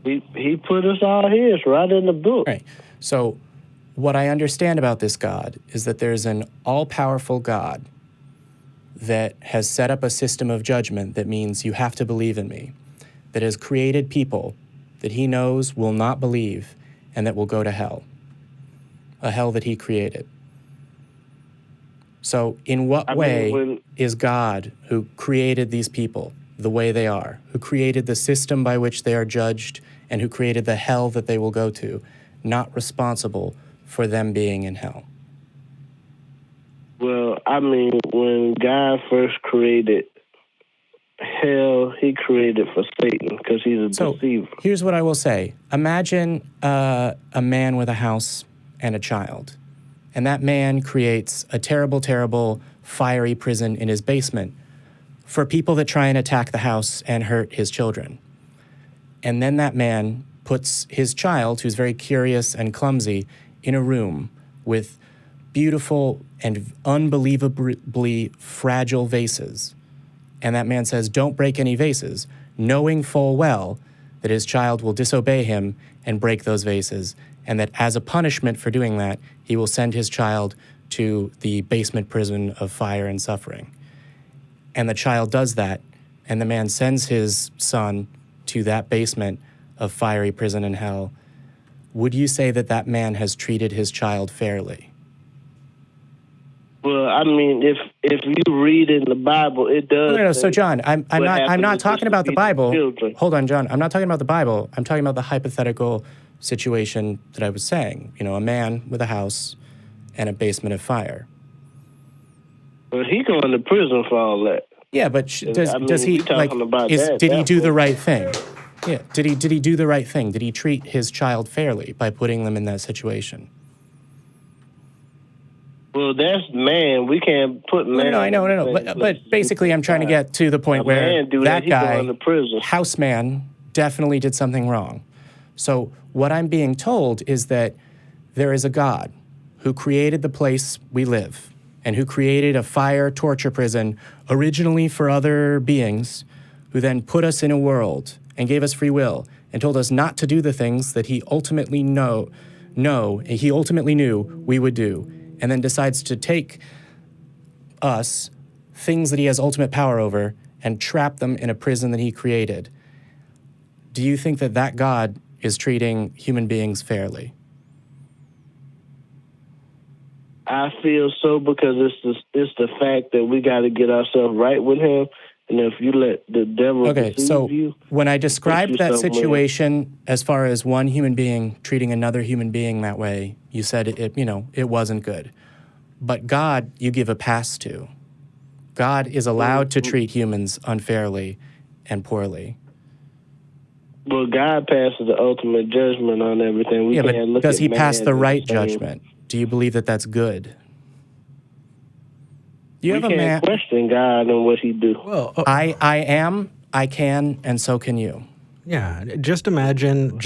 He put us all here. It's right in the book. Right. So what I understand about this God is that there's an all-powerful God that has set up a system of judgment that means you have to believe in me, that has created people that he knows will not believe and that will go to hell, a hell that he created. So in what way is God, who created these people the way they are, who created the system by which they are judged and who created the hell that they will go to, not responsible for them being in hell? Well, when God first created hell, he created for Satan because he's a deceiver. Here's what I will say. Imagine a man with a house and a child, and that man creates a terrible, terrible, fiery prison in his basement for people that try and attack the house and hurt his children. And then that man puts his child, who's very curious and clumsy, in a room with beautiful and unbelievably fragile vases. And that man says, don't break any vases, knowing full well that his child will disobey him and break those vases, and that as a punishment for doing that, he will send his child to the basement prison of fire and suffering. And the child does that, and the man sends his son to that basement of fiery prison and hell. Would you say that that man has treated his child fairly? Well, if you read in the Bible, it does. No. So, John, I'm not talking about the Bible. Children. Hold on, John. I'm not talking about the Bible. I'm talking about the hypothetical situation that I was saying. A man with a house and a basement of fire. But he going to prison for all that. Yeah, but does he did he do the right thing? Yeah, did he do the right thing? Did he treat his child fairly by putting them in that situation? Well, that's man. We can't put man. No, I know. But basically, I'm trying to get to the point where that guy, houseman, definitely did something wrong. So what I'm being told is that there is a God who created the place we live and who created a fire torture prison originally for other beings, who then put us in a world and gave us free will and told us not to do the things that he ultimately knew we would do, and then decides to take us, things that he has ultimate power over, and trap them in a prison that he created. Do you think that that God is treating human beings fairly? I feel so, because it's the fact that we got to get ourselves right with him. And if you let the devil deceive you, when I described that situation as far as one human being treating another human being that way, you said it wasn't good. But God, you give a pass to. God is allowed to treat humans unfairly and poorly. Well, God passes the ultimate judgment on everything. But does he pass the right judgment? Do you believe that that's good? We can't question God and what he do. Well, I can, and so can you. Yeah, just imagine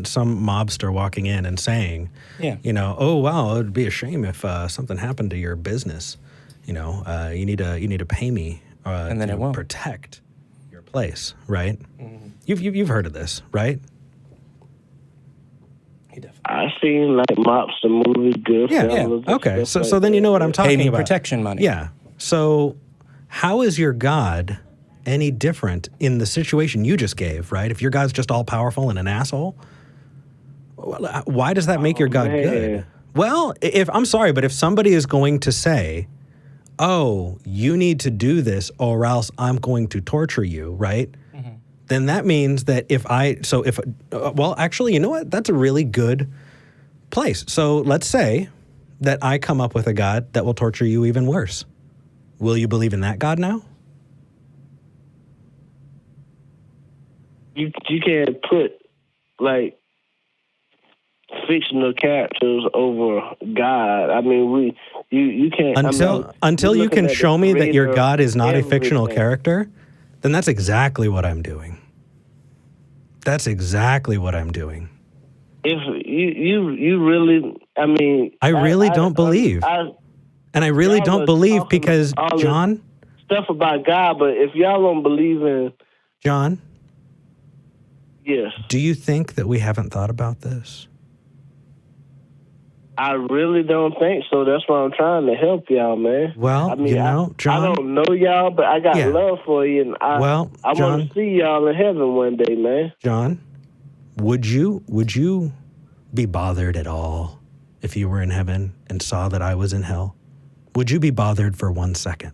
some mobster walking in and saying, oh wow, it would be a shame if something happened to your business. You need to pay me, and then it won't protect your place, right? Mm-hmm. You've heard of this, right? I seen like mobster movies, good. Yeah. Okay, so then you know what I'm talking about. Pay me protection money. Yeah. So how is your God any different in the situation you just gave, right? If your God's just all powerful and an asshole, why does that make your God good? Well, I'm sorry, but if somebody is going to say, oh, you need to do this or else I'm going to torture you, right? Mm-hmm. Then that means that actually, you know what? That's a really good place. So let's say that I come up with a God that will torture you even worse. Will you believe in that God now? You can't put, like, fictional characters over God. I mean, you can't until you can show me that your God is not a fictional character, then that's exactly what I'm doing. That's exactly what I'm doing. If you really, I mean, I really don't believe, and I really don't believe because John, stuff about God. But if y'all don't believe in John, yes, do you think that we haven't thought about this? I really don't think so. That's why I'm trying to help y'all, man. Well, I mean, John, I don't know y'all, but I got love for you, and I want to see y'all in heaven one day, man. John, would you be bothered at all if you were in heaven and saw that I was in hell? Would you be bothered for 1 second?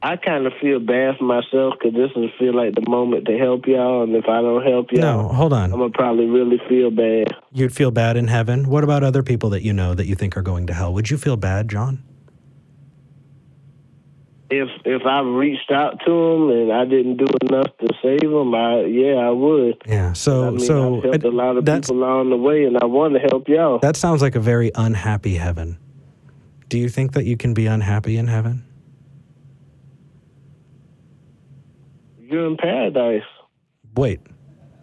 I kind of feel bad for myself because this would feel like the moment to help y'all, and if I don't help y'all, no, hold on, I'm gonna probably really feel bad. You'd feel bad in heaven? What about other people that you know that you think are going to hell? Would you feel bad, John? If I reached out to them and I didn't do enough to save them, I would. Yeah. So I've helped a lot of people along the way, and I want to help y'all. That sounds like a very unhappy heaven. Do you think that you can be unhappy in heaven? You're in paradise. Wait,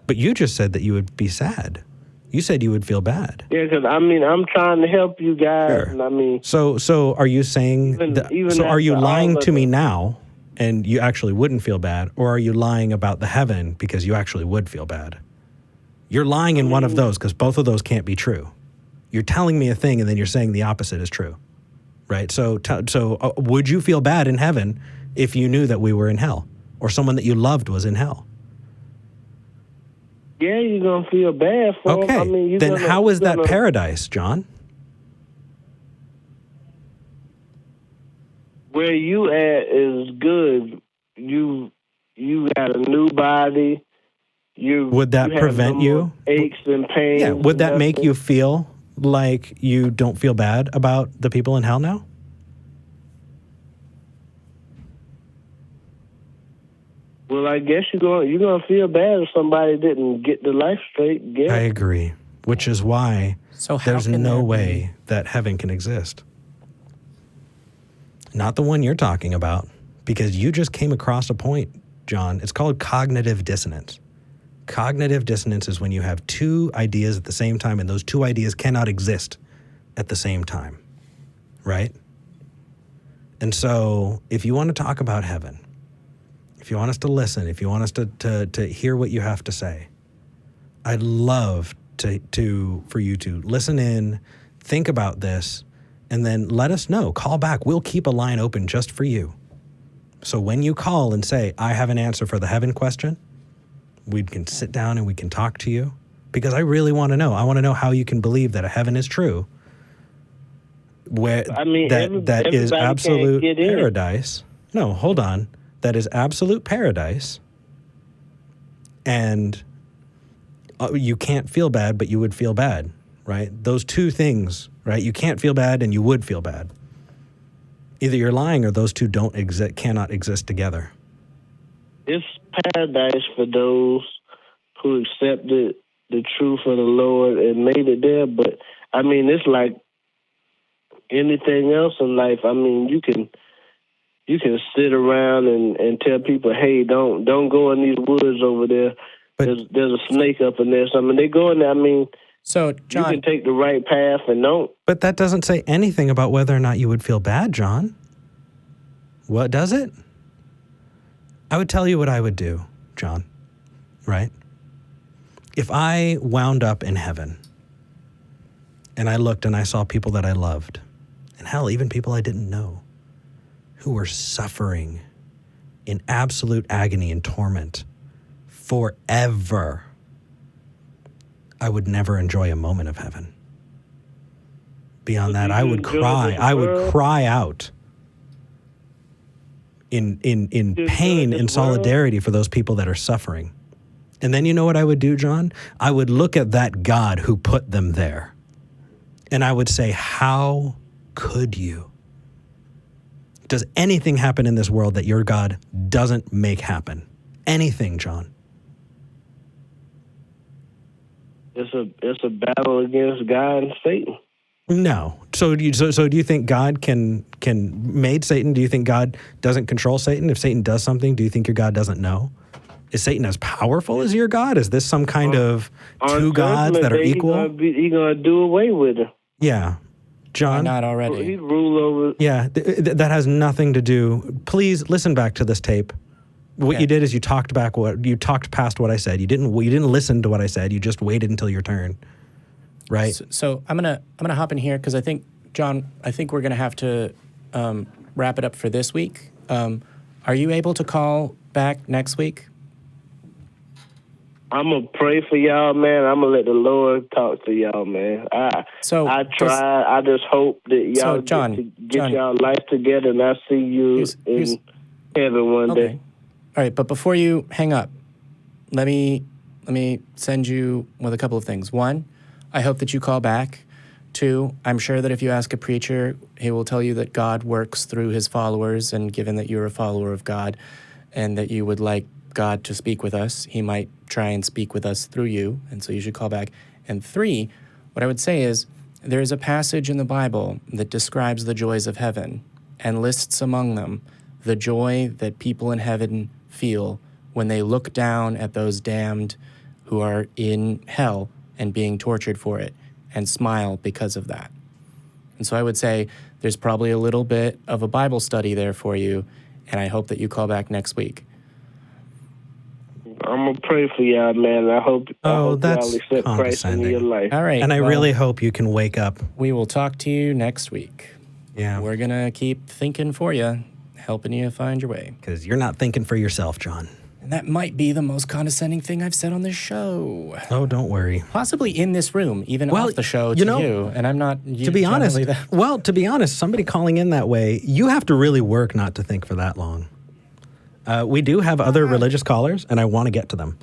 but you just said that you would be sad. You said you would feel bad. Yeah, because I'm trying to help you guys. Sure. And So are you saying are you lying to me now and you actually wouldn't feel bad, or are you lying about the heaven because you actually would feel bad? You're lying in one of those because both of those can't be true. You're telling me a thing and then you're saying the opposite is true, right? So would you feel bad in heaven if you knew that we were in hell or someone that you loved was in hell? Yeah, you're going to feel bad for them. Okay, then how is that paradise, John? Where you at is good. You got a new body. Would that prevent you? Aches and pains. Yeah, would that make you feel like you don't feel bad about the people in hell now? Well, I guess you're gonna feel bad if somebody didn't get their life straight. Yeah. I agree, which is why there's no way that heaven can exist. Not the one you're talking about, because you just came across a point, John. It's called cognitive dissonance. Cognitive dissonance is when you have two ideas at the same time, and those two ideas cannot exist at the same time, right? And so if you want to talk about heaven, if you want us to listen, if you want us to hear what you have to say, I'd love for you to listen in, think about this, and then let us know. Call back. We'll keep a line open just for you. So when you call and say, I have an answer for the heaven question, we can sit down and we can talk to you, because I really want to know. I want to know how you can believe that a heaven is true, where that is absolute paradise. No, hold on. That is absolute paradise, and you can't feel bad, but you would feel bad, right? Those two things, right? You can't feel bad and you would feel bad. Either you're lying or those two cannot exist together. It's paradise for those who accepted the truth of the Lord and made it there. But I mean, it's like anything else in life. I mean, you can sit around and tell people, hey, don't go in these woods over there. There's a snake up in there. So I mean, they go in there. I mean, so John, you can take the right path and don't. But that doesn't say anything about whether or not you would feel bad, John. What does it? I would tell you what I would do, John, right? If I wound up in heaven and I looked and I saw people that I loved, and hell, even people I didn't know, who were suffering in absolute agony and torment forever, I would never enjoy a moment of heaven. Beyond that, I would cry. I would cry out in pain and solidarity for those people that are suffering. And then you know what I would do, John? I would look at that God who put them there. And I would say, how could you? Does anything happen in this world that your God doesn't make happen? Anything, John? It's a battle against God and Satan. No. So do you think God can made Satan? Do you think God doesn't control Satan? If Satan does something, do you think your God doesn't know? Is Satan as powerful as your God? Is this some kind of two gods that are equal? He's gonna do away with it. Yeah. John? Why not already? He'd rule over. Yeah, that has nothing to do. Please listen back to this tape. What you did is you talked past what I said. You didn't listen to what I said. You just waited until your turn. Right? So I'm gonna hop in here because I think, John, we're gonna have to wrap it up for this week. Are you able to call back next week? I'm gonna pray for y'all, man. I'm gonna let the Lord talk to y'all, man. I try. I just hope that y'all get y'all life together, and I see you in heaven one day. All right, but before you hang up, let me send you with a couple of things. One, I hope that you call back. Two, I'm sure that if you ask a preacher, he will tell you that God works through his followers, and given that you're a follower of God and that you would like God to speak with us, he might try and speak with us through you, and so you should call back. And three, what I would say is there is a passage in the Bible that describes the joys of heaven and lists among them the joy that people in heaven feel when they look down at those damned who are in hell and being tortured for it and smile because of that. And so I would say there's probably a little bit of a Bible study there for you, and I hope that you call back next week. I'm going to pray for y'all, man. I hope y'all accept Christ into your life. All right. And I really hope you can wake up. We will talk to you next week. Yeah. We're going to keep thinking for you, helping you find your way. Because you're not thinking for yourself, John. And that might be the most condescending thing I've said on this show. Oh, don't worry. Possibly in this room, even off the show to you. And I'm not... To be honest, somebody calling in that way, you have to really work not to think for that long. We do have other religious callers, and I want to get to them.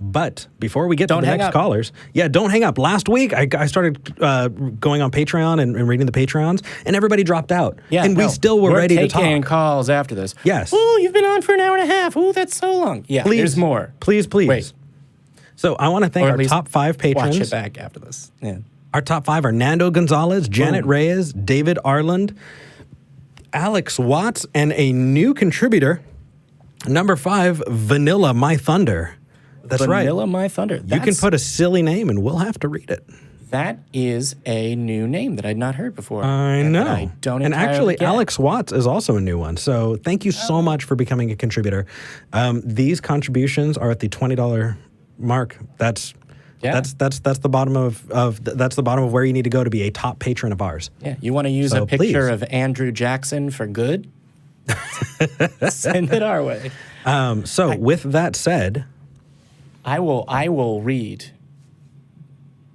But before we get to the next callers, don't hang up. Last week, I started going on Patreon and reading the Patreons, and everybody dropped out. Yeah, and we still were ready to talk. We're taking calls after this. Yes. Oh, you've been on for an hour and a half. Oh, that's so long. Yeah, there's more. Please. Wait. So I want to thank our top 5 patrons. Watch it back after this. Yeah. Our top 5 are Nando Gonzalez, Janet Reyes, David Arland, Alex Watts, and a new contributor, number 5, Vanilla My Thunder. That's right. Vanilla My Thunder. You can put a silly name and we'll have to read it. That is a new name that I'd not heard before. I know. I don't and actually, Alex Watts is also a new one. So thank you so much for becoming a contributor. These contributions are at the $20 mark. That's the bottom of where you need to go to be a top patron of ours. Yeah, you want to use a picture of Andrew Jackson for good? Send it our way. With that said, I will read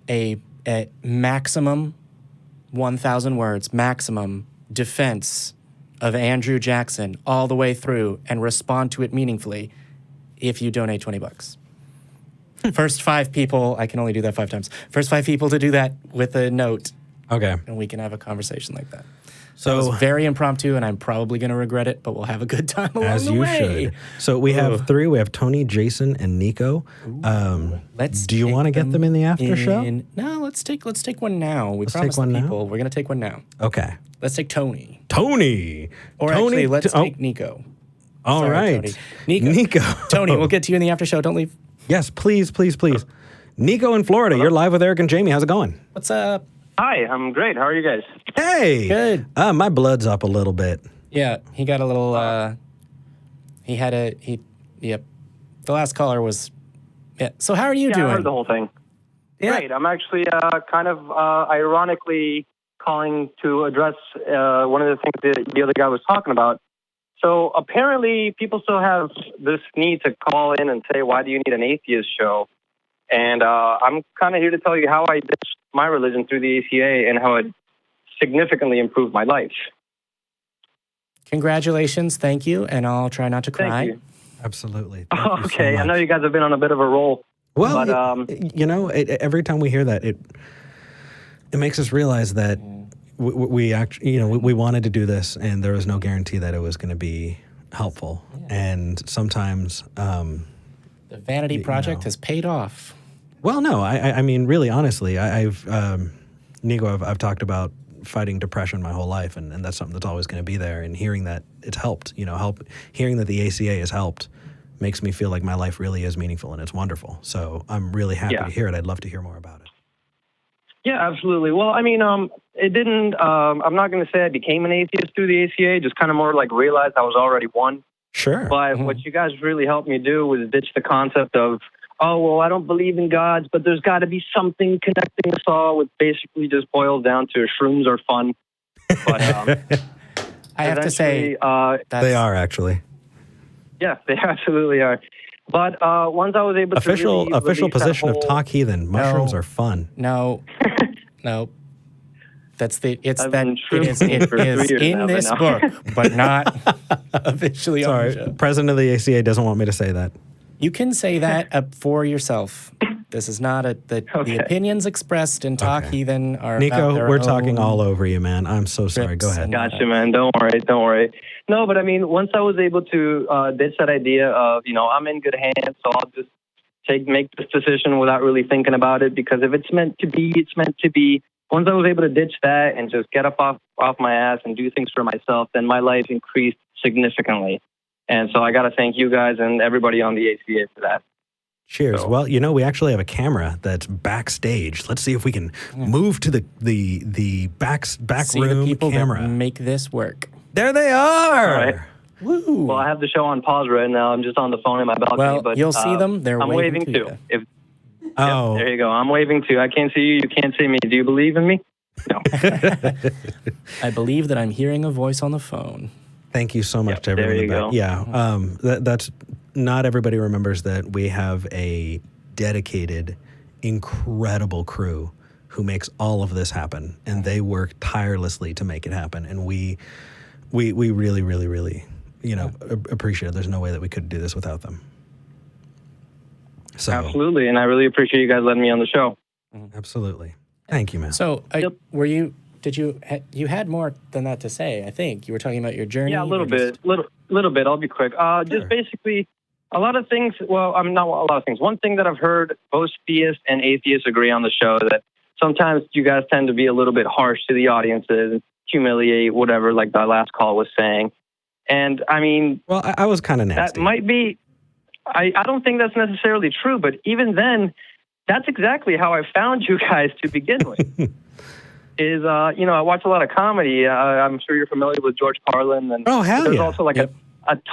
a maximum 1,000 words maximum defense of Andrew Jackson all the way through and respond to it meaningfully if you donate $20. First 5 people, I can only do that 5 times. First 5 people to do that with a note. Okay. And we can have a conversation like that. So it was very impromptu, and I'm probably going to regret it, but we'll have a good time along as the you way. Should. So we have 3. We have Tony, Jason, and Nico. Do you want to get them in the after show? No, let's take one now. We promised the people we're going to take one now. Okay. Let's take Tony. Or actually, let's take Nico. All right. Tony. Nico. Tony, we'll get to you in the after show. Don't leave. Yes, please. Nico in Florida, You're live with Eric and Jamie. How's it going? What's up? Hi, I'm great. How are you guys? Hey. Good. My blood's up a little bit. Yeah, he got a little, yep. The last caller was, yeah. So how are you doing? I heard the whole thing. Yeah. Great. I'm actually kind of ironically calling to address one of the things that the other guy was talking about. So apparently people still have this need to call in and say, why do you need an atheist show? And I'm kind of here to tell you how I ditched my religion through the ACA and how it significantly improved my life. Congratulations. Thank you. And I'll try not to cry. Thank you. Absolutely. Thank you so Okay, I know much. you guys have been on a bit of a roll. Well, but, you know, every time we hear that, it makes us realize that we actually, you know, we wanted to do this, and there was no guarantee that it was going to be helpful. Yeah. And sometimes the vanity project has paid off. Well, no, I mean, really, honestly, I've Nico, I've talked about fighting depression my whole life, and that's something that's always going to be there. And hearing that it's helped, you know, hearing that the ACA has helped makes me feel like my life really is meaningful, and it's wonderful. So I'm really happy to hear it. I'd love to hear more about it. Yeah, absolutely. Well, I mean, it didn't, I'm not going to say I became an atheist through the ACA, just kind of more like realized I was already one. Sure. But what you guys really helped me do was ditch the concept of, oh, well, I don't believe in gods, but there's got to be something connecting us all, which basically just boils down to shrooms are fun. But I have to say, they are actually. Yeah, they absolutely are. But once I was able to official position of Talk Heathen, mushrooms are fun. No. That's it is in now, this book, but not officially on the show. President of the ACA doesn't want me to say that. You can say that for yourself. This is not the opinions expressed in Talk Heathen are Nico, about their we're own talking all over you, man. I'm so sorry. Go ahead. Gotcha, man. Don't worry. No, but I mean, once I was able to ditch that idea of, you know, I'm in good hands, so I'll just make this decision without really thinking about it, because if it's meant to be, it's meant to be. Once I was able to ditch that and just get up off my ass and do things for myself, then my life increased significantly. And so I got to thank you guys and everybody on the ACA for that. Cheers. So, well, you know, we actually have a camera that's backstage. Let's see if we can move to the back see room the people camera. That make this work. There they are. All right. Woo. Well, I have the show on pause right now. I'm just on the phone in my balcony. Well, but you'll see them. They're I'm waving to too. you. Yep, there you go. I'm waving too. I can't see you. You can't see me. Do you believe in me? No. I believe that I'm hearing a voice on the phone. Thank you so much to everyone. There you go. Yeah. That's not everybody remembers that we have a dedicated, incredible crew who makes all of this happen, and they work tirelessly to make it happen. And we really, really, really, you know, appreciate it. There's no way that we could do this without them. So absolutely, and I really appreciate you guys letting me on the show. Absolutely, thank you, man. So, you had more than that to say? I think you were talking about your journey. Yeah, a little bit. I'll be quick. Just basically, a lot of things. Well, I mean, not a lot of things. One thing that I've heard both theists and atheists agree on the show, that sometimes you guys tend to be a little bit harsh to the audiences, humiliate, whatever, like the last call was saying. And I mean, well, I was kind of nasty. That might be. I don't think that's necessarily true, but even then, that's exactly how I found you guys to begin with. You know, I watch a lot of comedy. I'm sure you're familiar with George Carlin. And there's also like a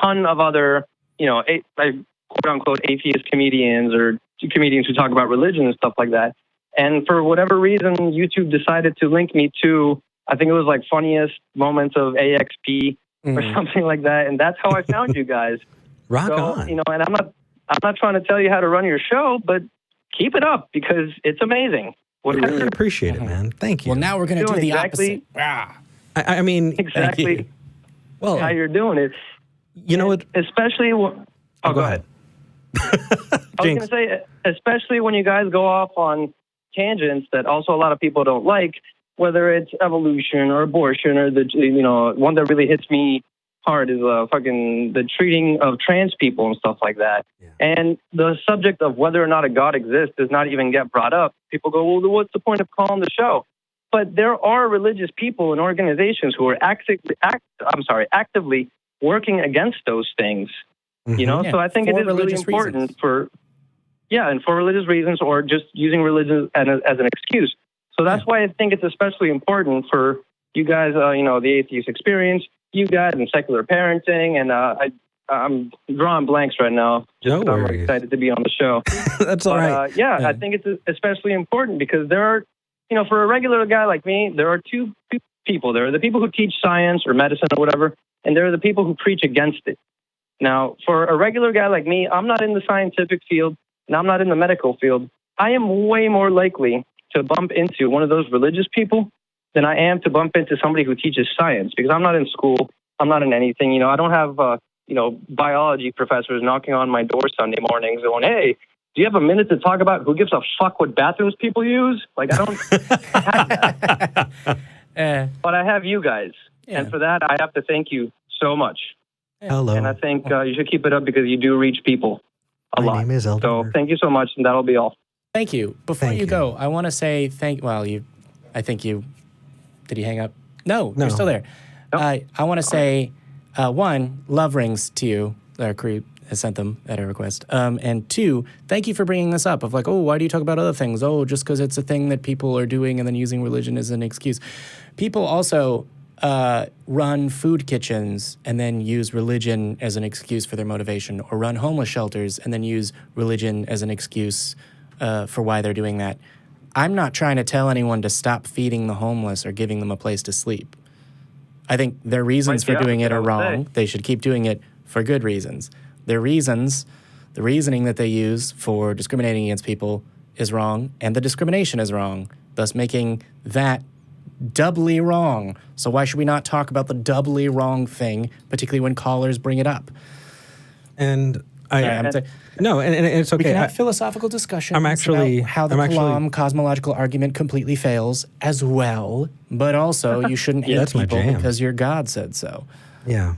ton of other, you know, quote unquote atheist comedians or comedians who talk about religion and stuff like that. And for whatever reason, YouTube decided to link me to, I think it was like funniest moments of AXP or something like that. And that's how I found you guys. Rock on. You know, and I'm not trying to tell you how to run your show, but keep it up because it's amazing. I really appreciate it, man. Thank you. Well, now we're going to do the opposite. I mean, exactly. Well, how you're doing it. You know what? Especially. Go ahead. I was going to say, especially when you guys go off on tangents that also a lot of people don't like, whether it's evolution or abortion or one that really hits me hard is the treating of trans people and stuff like that. Yeah. And the subject of whether or not a God exists does not even get brought up. People go, well, what's the point of calling the show? But there are religious people and organizations who are actively working against those things. Mm-hmm. You know, so I think it is really important for religious reasons or just using religion as an excuse. So that's why I think it's especially important for you guys, the atheist experience, you guys and secular parenting, and I'm drawing blanks right now. Just I'm excited to be on the show. That's all right. I think it's especially important because there are, for a regular guy like me, there are two people. There are the people who teach science or medicine or whatever, and there are the people who preach against it. Now, for a regular guy like me, I'm not in the scientific field, and I'm not in the medical field. I am way more likely to bump into one of those religious people than I am to bump into somebody who teaches science, because I'm not in school. I'm not in anything. You know, I don't have, biology professors knocking on my door Sunday mornings going, hey, do you have a minute to talk about who gives a fuck what bathrooms people use? Like, I don't have that. But I have you guys. Yeah. And for that, I have to thank you so much. Hello. And I think you should keep it up because you do reach people a lot. My name is Elder. So thank you so much, and that'll be all. Thank you. Before Thank you you. go, I want to say did he hang up? No, you're still there. Nope. I want to say, one, love rings to you. Creep has sent them at a request. And two, thank you for bringing this up of like, oh, why do you talk about other things? Oh, just because it's a thing that people are doing and then using religion as an excuse. People also run food kitchens and then use religion as an excuse for their motivation, or run homeless shelters and then use religion as an excuse for why they're doing that. I'm not trying to tell anyone to stop feeding the homeless or giving them a place to sleep. I think their reasons for doing it are wrong. They should keep doing it for good reasons. Their reasons, the reasoning that they use for discriminating against people is wrong, and the discrimination is wrong, thus making that doubly wrong. So why should we not talk about the doubly wrong thing, particularly when callers bring it up? And and it's okay. We can have philosophical discussions I'm actually- about how the Kalam cosmological argument completely fails as well, but also you shouldn't hate that's my people jam. because your God said so. Yeah.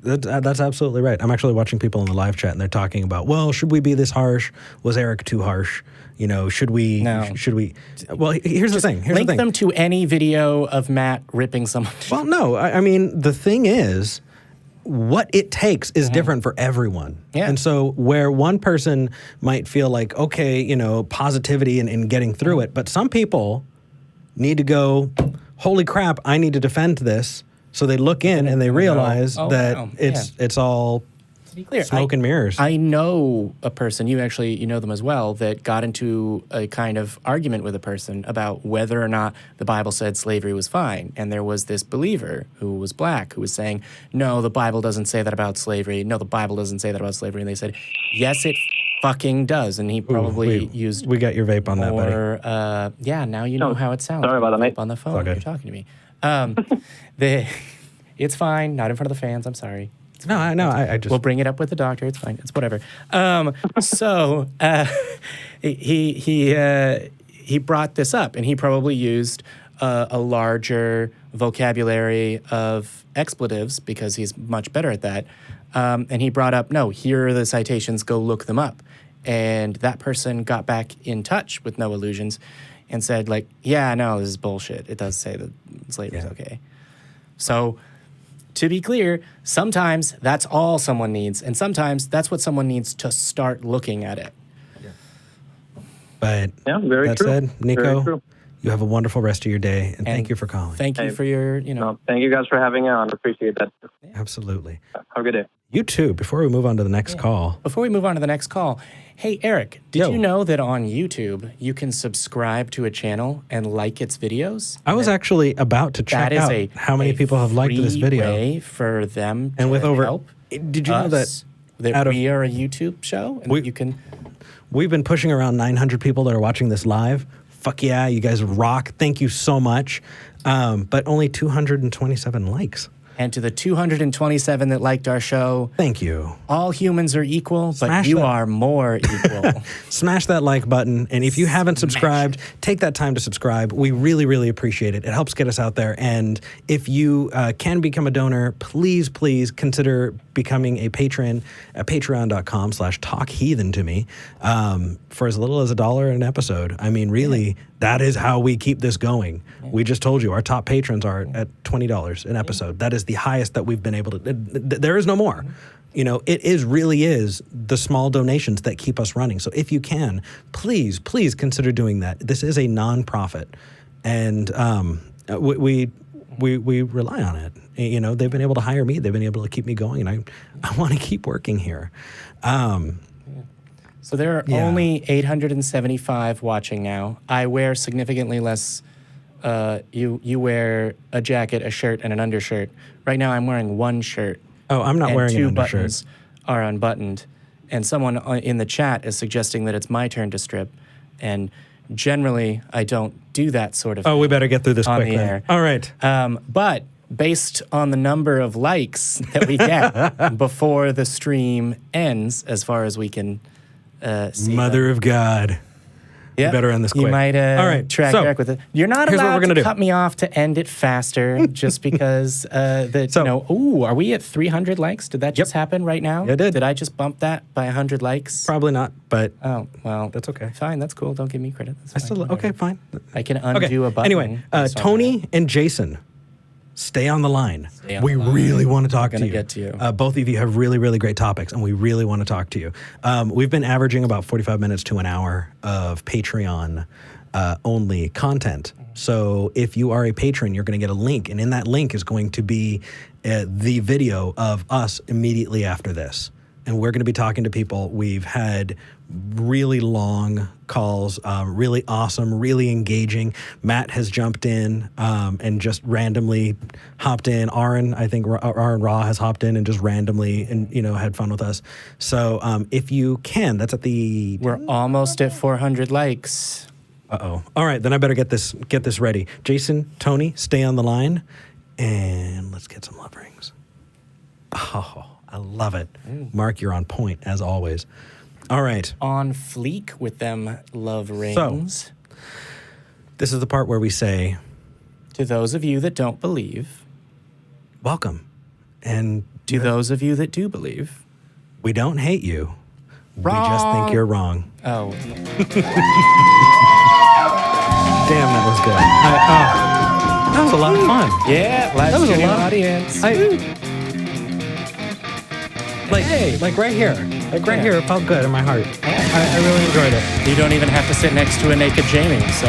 That's absolutely right. I'm actually watching people in the live chat, and they're talking about, well, should we be this harsh? Was Eric too harsh? You know, should we? No. Should we? Well, here's the thing. Link them to any video of Matt ripping someone. Well, no. I mean, the thing is, what it takes is different for everyone. Yeah. And so where one person might feel like, okay, you know, positivity and getting through it, but some people need to go, holy crap, I need to defend this. So they look in and they realize that it's all To be clear, smoke and mirrors. I know a person, you know them as well, that got into a kind of argument with a person about whether or not the Bible said slavery was fine. And there was this believer who was black who was saying, no, the Bible doesn't say that about slavery. No, the Bible doesn't say that about slavery. And they said, yes, it fucking does. And he probably used We got your vape on that, buddy. yeah, now you know how it sounds. Sorry about that, mate. On the phone, It's all you're good. talking to me. It's fine. Not in front of the fans. I'm sorry. No, I know. I just... We'll bring it up with the doctor. It's fine. It's whatever. He brought this up, and he probably used a larger vocabulary of expletives because he's much better at that. And he brought up, no, here are the citations. Go look them up. And that person got back in touch with No Illusions and said, like, yeah, no, this is bullshit. It does say that slavery is okay. So, to be clear, sometimes that's all someone needs, and sometimes that's what someone needs to start looking at it. But Yeah, very that true. said, Very Nico, true. you have a wonderful rest of your day, and thank you for calling. Thank you for your, No, thank you guys for having me on. I appreciate that. Absolutely. Have a good day. You too. Before we move on to the next call, Before we move on to the next call, hey, Eric, did you know that on YouTube you can subscribe to a channel and like its videos? I was actually about to check That is out how many people have liked this free video. way for them And to with over, help did you know us, that out of, we are a YouTube show and you can... we've been pushing around 900 people that are watching this live. Fuck yeah, you guys rock. Thank you so much. But only 227 likes. And to the 227 that liked our show, thank you. All humans are equal, but you are more equal. Smash that like button. And if you haven't subscribed, take that time to subscribe. We really, really appreciate it. It helps get us out there. And if you can become a donor, please, please consider becoming a patron at patreon.com/talkheathen to me for as little as $1 an episode. I mean, really, that is how we keep this going. We just told you our top patrons are at $20 an episode. That is the highest that we've been able to. There is no more. You know, it really is the small donations that keep us running. So if you can, please, please consider doing that. This is a nonprofit, and we rely on it. You know, they've been able to hire me. They've been able to keep me going, and I want to keep working here. So there are only 875 watching now. I wear significantly less you wear a jacket, a shirt, and an undershirt. Right now, I'm wearing one shirt. Oh, I'm not and wearing an two undershirt. buttons are unbuttoned. And someone in the chat is suggesting that it's my turn to strip. And generally, I don't do that sort of thing. Oh, we better get through this on quick the then. air. All right. But based on the number of likes that we get before the stream ends, as far as we can see. Mother of God. Yeah, better end this You quick. might All right, track so, back with it. You're not here's what allowed we're gonna to do. cut me off to end it faster just because ooh, are we at 300 likes? Did that just happen right now? It did. Did I just bump that by 100 likes? Probably not, but Oh, well. that's okay. Fine, that's cool. Don't give me credit. That's I still fine, okay, whatever. fine. I can undo a button. Anyway, based on Tony that. and Jason, stay on the line. Stay on We the line. really want to talk We're to gonna you. get to you. Both of you have really, really great topics, and we really want to talk to you. We've been averaging about 45 minutes to an hour of Patreon only content. So if you are a patron, you're going to get a link, and in that link is going to be the video of us immediately after this. And we're going to be talking to people. We've had really long calls, really awesome, really engaging. Matt has jumped in and just randomly hopped in. Aaron, I think Aaron Raw has hopped in and just randomly and had fun with us. So if you can, that's at the. We're almost at 400 likes. Uh-oh. All right, then I better get this ready. Jason, Tony, stay on the line, and let's get some love rings. Oh, I love it. Mark, you're on point, as always. All right. On fleek with them love rings. This is the part where we say, to those of you that don't believe, welcome. And to those of you that do believe, we don't hate you. Wrong. We just think you're wrong. Oh. Damn, that was good. That was a lot of fun. Yeah, live That was a studio lot. audience. Like right here. Like right here, it felt good in my heart. I really enjoyed it. You don't even have to sit next to a naked Jamie, so